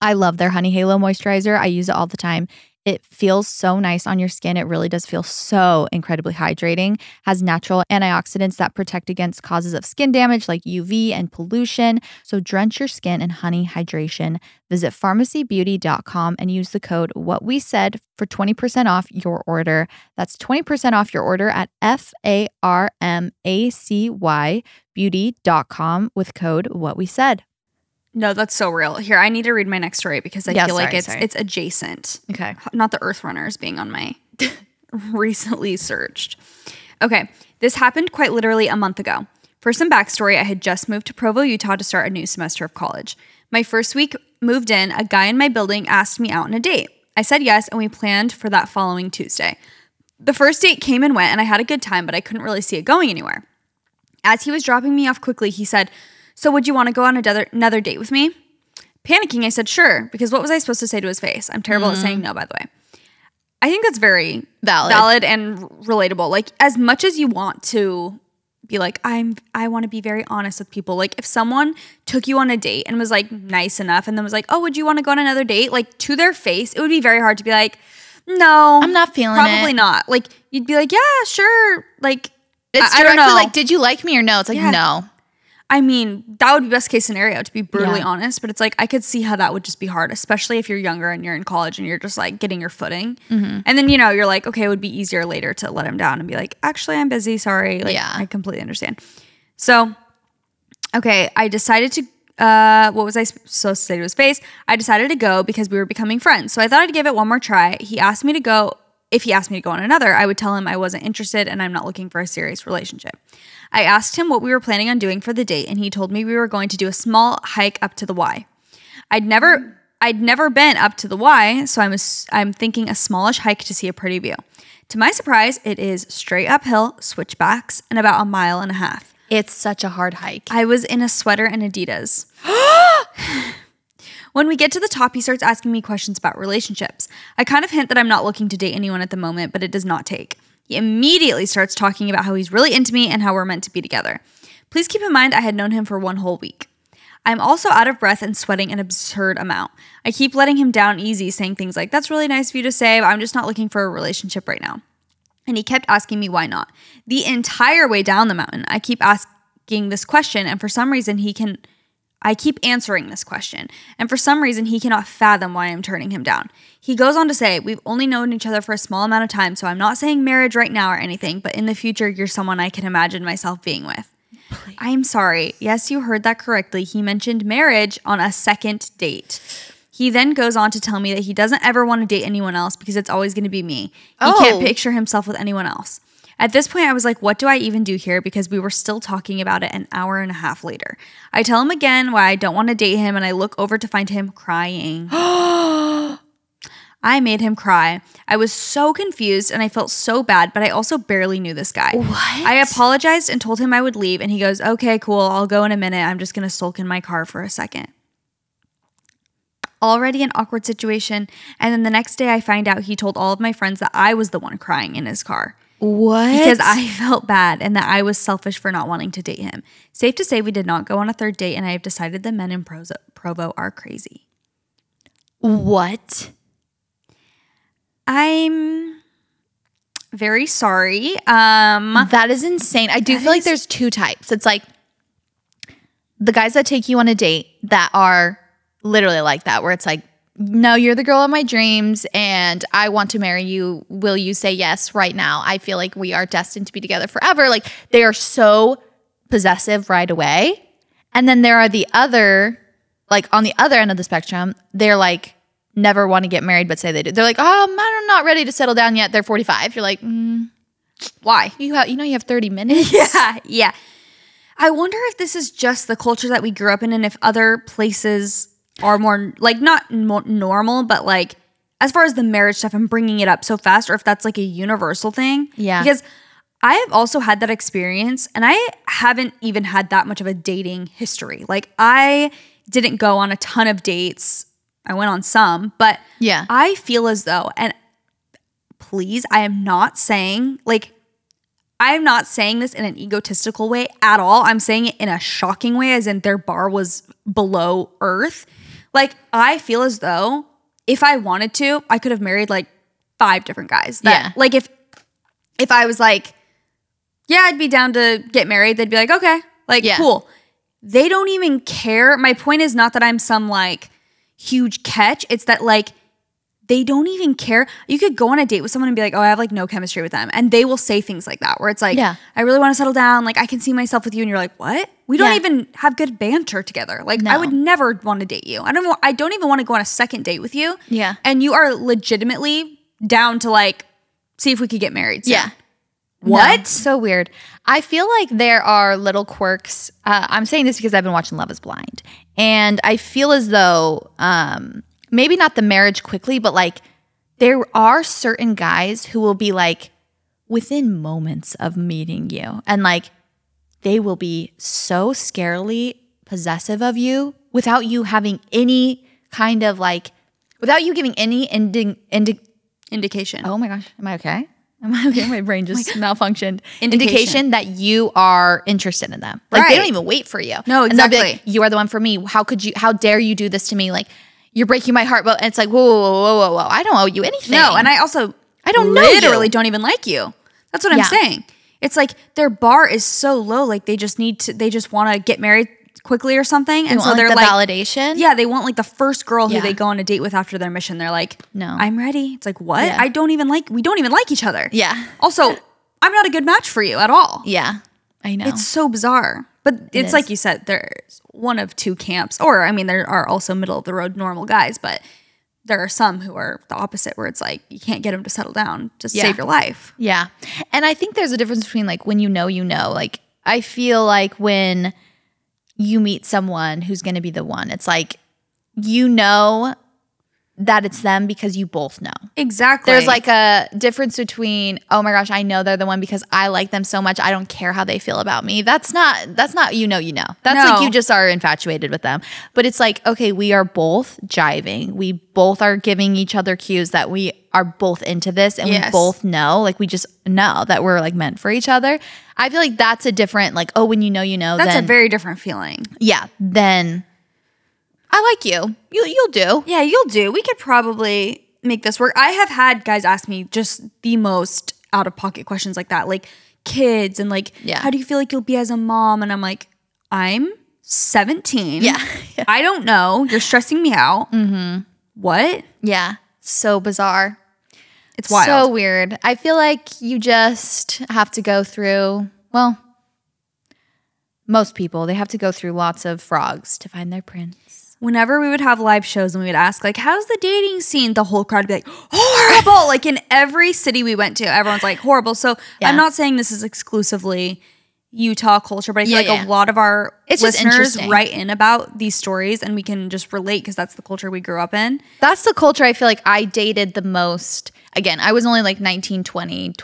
I love their Honey Halo Moisturizer. I use it all the time. It feels so nice on your skin. It really does feel so incredibly hydrating. Has natural antioxidants that protect against causes of skin damage like UV and pollution. So drench your skin in honey hydration. Visit pharmacybeauty.com and use the code WHATWeSaid for 20% off your order. That's 20% off your order at FARMACY beauty.com with code WHATWeSaid. No, that's so real. Here, I need to read my next story because I feel like it's adjacent. Okay. Not the Earth Runners being on my recently searched. Okay, this happened quite literally a month ago. For some backstory, I had just moved to Provo, Utah to start a new semester of college. My first week moved in, a guy in my building asked me out on a date. I said yes, and we planned for that following Tuesday. The first date came and went, and I had a good time, but I couldn't really see it going anywhere. As he was dropping me off quickly, he said, "So would you want to go on another date with me?" Panicking, I said, "Sure," because what was I supposed to say to his face? I'm terrible at saying no, by the way. I think that's very valid and relatable. Like, as much as you want to be like, I want to be very honest with people. Like, if someone took you on a date and was like nice enough and then was like, "Oh, would you want to go on another date?" Like, to their face, it would be very hard to be like, "No, I'm not feeling probably not." Like, you'd be like, "Yeah, sure." Like, it's I don't know. like, did you like me or no? It's like, no. I mean, that would be best case scenario, to be brutally honest. But it's like, I could see how that would just be hard, especially if you're younger and you're in college and you're just like getting your footing. Mm-hmm. And then, you're like, okay, it would be easier later to let him down and be like, "Actually, I'm busy. Sorry." Like, I completely understand. So, okay, I decided to, what was I supposed to say to his face? I decided to go because we were becoming friends. So I thought I'd give it one more try. He asked me to go. If he asked me to go on another, I would tell him I wasn't interested and I'm not looking for a serious relationship. I asked him what we were planning on doing for the date, and he told me we were going to do a small hike up to the Y. I'd never been up to the Y, so I'm thinking a smallish hike to see a pretty view. To my surprise, it is straight uphill, switchbacks, and about 1.5 miles. It's such a hard hike. I was in a sweater and Adidas. When we get to the top, he starts asking me questions about relationships. I kind of hint that I'm not looking to date anyone at the moment, but it does not take. He immediately starts talking about how he's really into me and how we're meant to be together. Please keep in mind I had known him for 1 whole week. I'm also out of breath and sweating an absurd amount. I keep letting him down easy, saying things like, "That's really nice of you to say, but I'm just not looking for a relationship right now." And he kept asking me why not. The entire way down the mountain, I keep asking this question, and for some reason I keep answering this question, and for some reason, he cannot fathom why I'm turning him down. He goes on to say, "We've only known each other for a small amount of time, so I'm not saying marriage right now or anything, but in the future, you're someone I can imagine myself being with." Please. I'm sorry. Yes, you heard that correctly. He mentioned marriage on a second date. He then goes on to tell me that he doesn't ever want to date anyone else because it's always going to be me. He can't picture himself with anyone else. At this point, I was like, what do I even do here? Because we were still talking about it an 1.5 hours later. I tell him again why I don't want to date him, and I look over to find him crying. I made him cry. I was so confused, and I felt so bad, but I also barely knew this guy. What? I apologized and told him I would leave, and he goes, "Okay, cool, I'll go in a minute. I'm just going to sulk in my car for a second." Already an awkward situation, and then the next day I find out he told all of my friends that I was the one crying in his car. What? Because I felt bad and that I was selfish for not wanting to date him. Safe to say we did not go on a third date, and I have decided the men in Provo are crazy. What? I'm very sorry. That is insane. I do feel like there's 2 types. It's like the guys that take you on a date that are literally like that, where it's like, "No, you're the girl of my dreams and I want to marry you. Will you say yes right now? I feel like we are destined to be together forever." Like, they are so possessive right away. And then there are the other, like on the other end of the spectrum, they're like, never want to get married but say they do. They're like, "Oh, I'm not ready to settle down yet." They're 45. You're like, Why? You have 30 minutes. Yeah. I wonder if this is just the culture that we grew up in, and if other places are more like not more normal, but like as far as the marriage stuff and bringing it up so fast, or if that's like a universal thing. Yeah. Because I have also had that experience, and I haven't even had that much of a dating history. Like, I didn't go on a ton of dates. I went on some, but Yeah. I feel as though, and please, I am not saying this in an egotistical way at all. I'm saying it in a shocking way, as in their bar was below earth. Like, I feel as though if I wanted to, I could have married like 5 different guys. Like, if I was like, yeah, I'd be down to get married, they'd be like, okay, like, cool. They don't even care. My point is not that I'm some like huge catch. It's that like they don't even care. You could go on a date with someone and be like, oh, I have like no chemistry with them. And they will say things like that, where it's like, I really want to settle down. Like, I can see myself with you. And you're like, what? We don't even have good banter together. Like, I would never want to date you. I don't even want to go on a second date with you. Yeah. And you are legitimately down to like, see if we could get married soon. Yeah. What? No, so weird. I feel like there are little quirks. I'm saying this because I've been watching Love is Blind. And I feel as though maybe not the marriage quickly, but like there are certain guys who will be like within moments of meeting you. And like they will be so scarily possessive of you without you having any kind of like, without you giving any indication. Oh my gosh. Am I okay? Am I okay? My brain just malfunctioned. Indication that you are interested in them. Like they don't even wait for you. No, exactly. And they'll be like, you are the one for me. How dare you do this to me? Like, you're breaking my heart. But it's like, whoa. I don't owe you anything. No, and I don't literally don't even like you. That's what I'm saying. It's like their bar is so low. Like they just want to get married quickly or something. And so they're the like validation. Yeah, they want like the first girl who they go on a date with after their mission. They're like, no, I'm ready. It's like, what? Yeah. we don't even like each other. Yeah. Also, I'm not a good match for you at all. Yeah. I know. It's so bizarre. But it's like you said, there's one of two camps. Or, I mean, there are also middle of the road normal guys, but there are some who are the opposite, where it's like, you can't get them to settle down. Just save your life. Yeah. And I think there's a difference between like when you know. Like, I feel like when you meet someone who's going to be the one, it's like, you know that it's them because you both know. Exactly. There's like a difference between, oh my gosh, I know they're the one because I like them so much. I don't care how they feel about me. That's not you know. That's like you just are infatuated with them. But it's like, okay, we are both jiving. We both are giving each other cues that we are both into this, and we both know, like we just know that we're like meant for each other. I feel like that's a different, like, oh, when you know. That's a very different feeling. Yeah. Then I like you. You'll do. Yeah, you'll do. We could probably make this work. I have had guys ask me just the most out of pocket questions like that, like kids and like, how do you feel like you'll be as a mom? And I'm like, I'm 17. Yeah. I don't know. You're stressing me out. Mm-hmm. What? Yeah. So bizarre. It's wild. So weird. I feel like you just have to go through, well, most people, they have to go through lots of frogs to find their prince. Whenever we would have live shows and we would ask, like, how's the dating scene? The whole crowd would be like, horrible. Like in every city we went to, everyone's like, horrible. So I'm not saying this is exclusively Utah culture, but I feel like a lot of our listeners write in about these stories, and we can just relate because that's the culture we grew up in. That's the culture I feel like I dated the most. Again, I was only like 19, 20,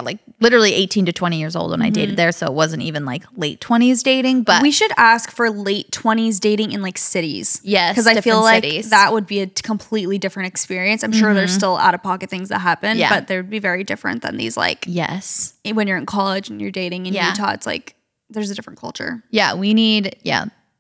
like literally 18 to 20 years old when I dated there. So it wasn't even like late 20s dating. But we should ask for late 20s dating in like cities. Yes, because I feel like that would be a completely different experience. I'm sure there's still out of pocket things that happen, but they would be very different than these like when you're in college and you're dating in Utah. It's like there's a different culture. Yeah, we need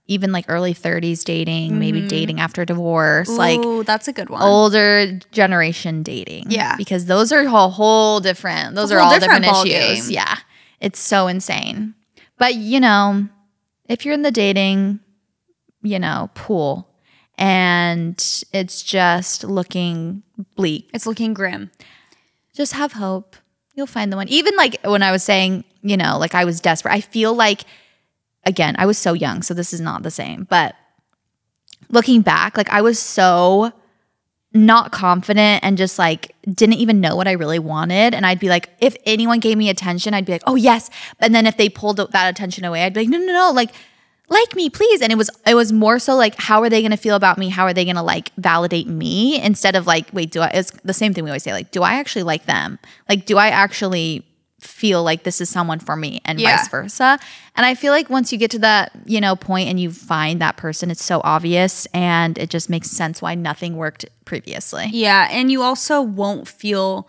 even like early 30s dating, maybe dating after divorce. Ooh, like that's a good one. Older generation dating. Yeah. Because those are a whole different, those are all different issues. Yeah. It's so insane. But, if you're in the dating, pool and it's just looking bleak. It's looking grim. Just have hope. You'll find the one. Even like when I was saying, like I was desperate, I feel like, again, I was so young, so this is not the same. But looking back, like I was so not confident and just like didn't even know what I really wanted. And I'd be like, if anyone gave me attention, I'd be like, oh yes. And then if they pulled that attention away, I'd be like, no, like me, please. And it was more so like, how are they going to feel about me? How are they going to like validate me? Instead of like, wait, it's the same thing we always say, like, do I actually like them? Like, do I actually feel like this is someone for me, and vice versa? And I feel like once you get to that, you know, point and you find that person, it's so obvious and it just makes sense why nothing worked previously. Yeah. And you also won't feel,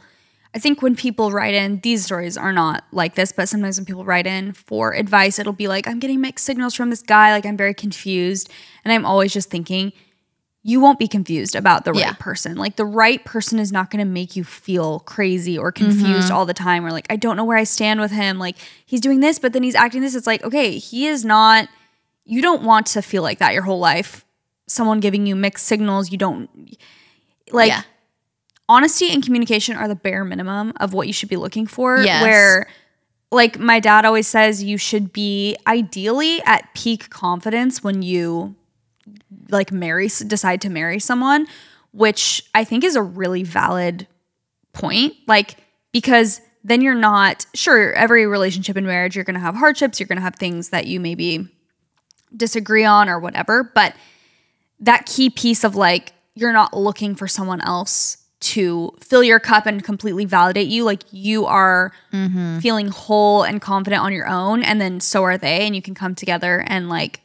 I think when people write in, these stories are not like this, but sometimes when people write in for advice, it'll be like, I'm getting mixed signals from this guy. Like, I'm very confused. And I'm always just thinking, you won't be confused about the right person. Like, the right person is not going to make you feel crazy or confused all the time, or like, I don't know where I stand with him. Like, he's doing this, but then he's acting this. It's like, okay, he is not, you don't want to feel like that your whole life. Someone giving you mixed signals, you don't, like, honesty and communication are the bare minimum of what you should be looking for. Yes. Where, like, my dad always says, you should be ideally at peak confidence when you like decide to marry someone, which I think is a really valid point. Like, because then you're not, sure, every relationship and marriage, you're going to have hardships, you're going to have things that you maybe disagree on or whatever, but that key piece of like, you're not looking for someone else to fill your cup and completely validate you. Like, you are feeling whole and confident on your own, and then so are they, and you can come together and like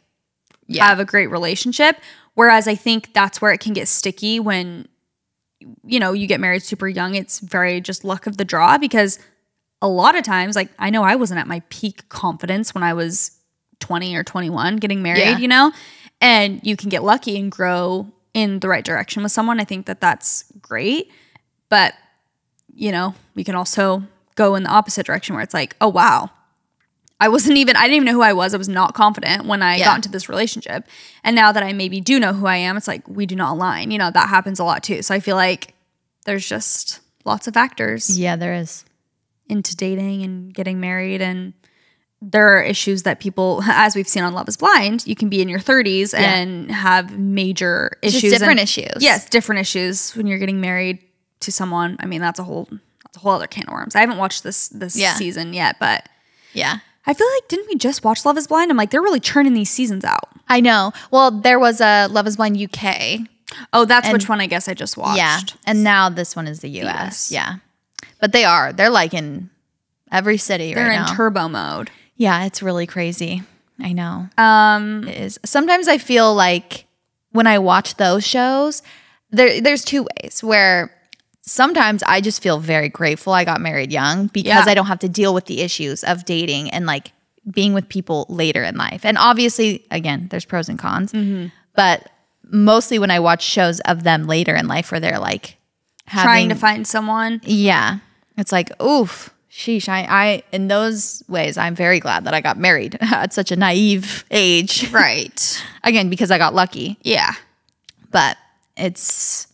have a great relationship. Whereas I think that's where it can get sticky when, you know, you get married super young. It's very just luck of the draw, because a lot of times, like, I know I wasn't at my peak confidence when I was 20 or 21 getting married, you know, and you can get lucky and grow in the right direction with someone. I think that that's great. But, you know, we can also go in the opposite direction where it's like, oh, wow, I didn't even know who I was. I was not confident when I got into this relationship. And now that I maybe do know who I am, it's like, we do not align. You know, that happens a lot too. So I feel like there's just lots of factors. Yeah, there is. Into dating and getting married. And there are issues that people, as we've seen on Love is Blind, you can be in your 30s and have major issues. Just different issues. Yes, different issues when you're getting married to someone. I mean, that's a whole other can of worms. I haven't watched this season yet, but I feel like, didn't we just watch Love is Blind? I'm like, they're really churning these seasons out. I know. Well, there was a Love is Blind UK. Oh, that's which one I guess I just watched. Yeah. And now this one is the US. Yeah. But they're like in every city right now. They're in turbo mode. Yeah, it's really crazy. I know. It is. Sometimes I feel like when I watch those shows, there's two ways where sometimes I just feel very grateful I got married young, because I don't have to deal with the issues of dating and like being with people later in life. And obviously, again, there's pros and cons. But mostly when I watch shows of them later in life where they're like trying to find someone. Yeah. It's like, oof. Sheesh, I in those ways, I'm very glad that I got married at such a naive age. Right. Again, because I got lucky. Yeah. But it's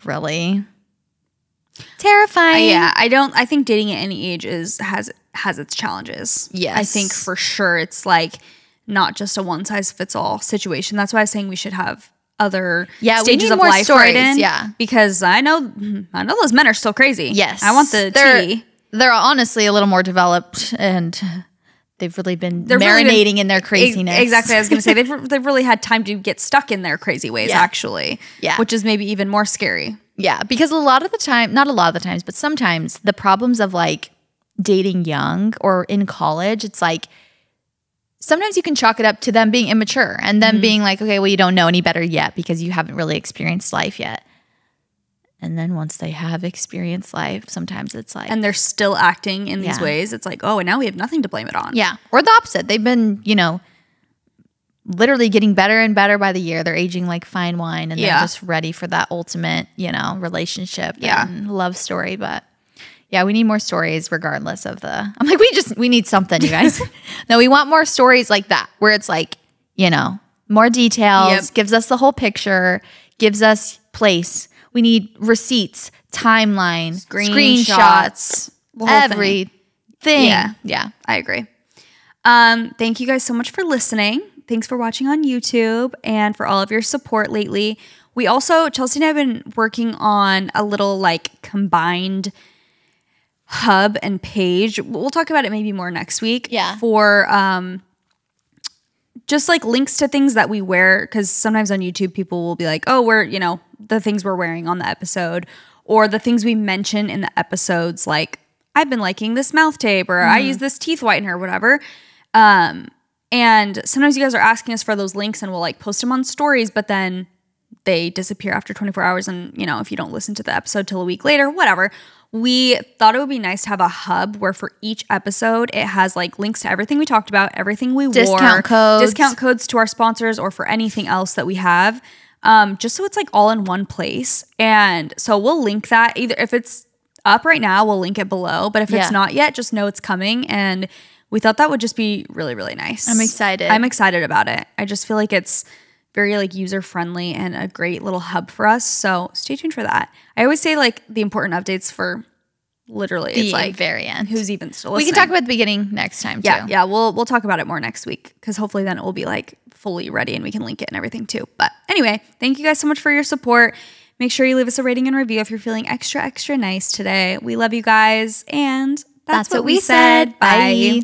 really terrifying. I think dating at any age has its challenges. Yes. I think for sure it's like not just a one size fits all situation. That's why I was saying we should have other stages of life right in. Yeah. Because I know those men are still crazy. Yes. I want the tea. They're honestly a little more developed, and they've really been marinating in their craziness. Exactly. I was going to say they've really had time to get stuck in their crazy ways, actually. Yeah. Which is maybe even more scary. Yeah, because a lot of the time, not a lot of the times, but sometimes the problems of like dating young or in college, it's like sometimes you can chalk it up to them being immature and them being like, okay, well, you don't know any better yet because you haven't really experienced life yet. And then once they have experienced life, sometimes it's like... And they're still acting in these ways. It's like, oh, and now we have nothing to blame it on. Yeah. Or the opposite. They've been, you know, literally getting better and better by the year. They're aging like fine wine, and they're just ready for that ultimate, you know, relationship and love story. But yeah, we need more stories regardless of the... I'm like, we need something, you guys. No, we want more stories like that where it's like, you know, more details, gives us the whole picture, gives us place. We need receipts, timeline, screenshots, everything. Yeah, I agree. Thank you guys so much for listening. Thanks for watching on YouTube and for all of your support lately. We also, Chelsea and I have been working on a little like combined hub and page. We'll talk about it maybe more next week. Yeah. For just like links to things that we wear, because sometimes on YouTube people will be like, oh, we're, you know, the things we're wearing on the episode, or the things we mention in the episodes, like I've been liking this mouth tape, or I use this teeth whitener, or whatever. And sometimes you guys are asking us for those links and we'll like post them on stories, but then they disappear after 24 hours. And, you know, if you don't listen to the episode till a week later, whatever. We thought it would be nice to have a hub where for each episode, it has like links to everything we talked about, everything we wore, discount codes to our sponsors, or for anything else that we have. Just so it's like all in one place. And so we'll link that either if it's up right now, we'll link it below. But if it's not yet, just know it's coming. And we thought that would just be really, really nice. I'm excited. I'm excited about it. I just feel like it's very like user friendly and a great little hub for us. So stay tuned for that. I always say like the important updates for literally it's like very end. Who's even still listening? We can talk about the beginning next time too. Yeah. We'll talk about it more next week, because hopefully then it will be like fully ready and we can link it and everything too. But anyway, thank you guys so much for your support. Make sure you leave us a rating and review if you're feeling extra, extra nice today. We love you guys. And that's what we said. Bye.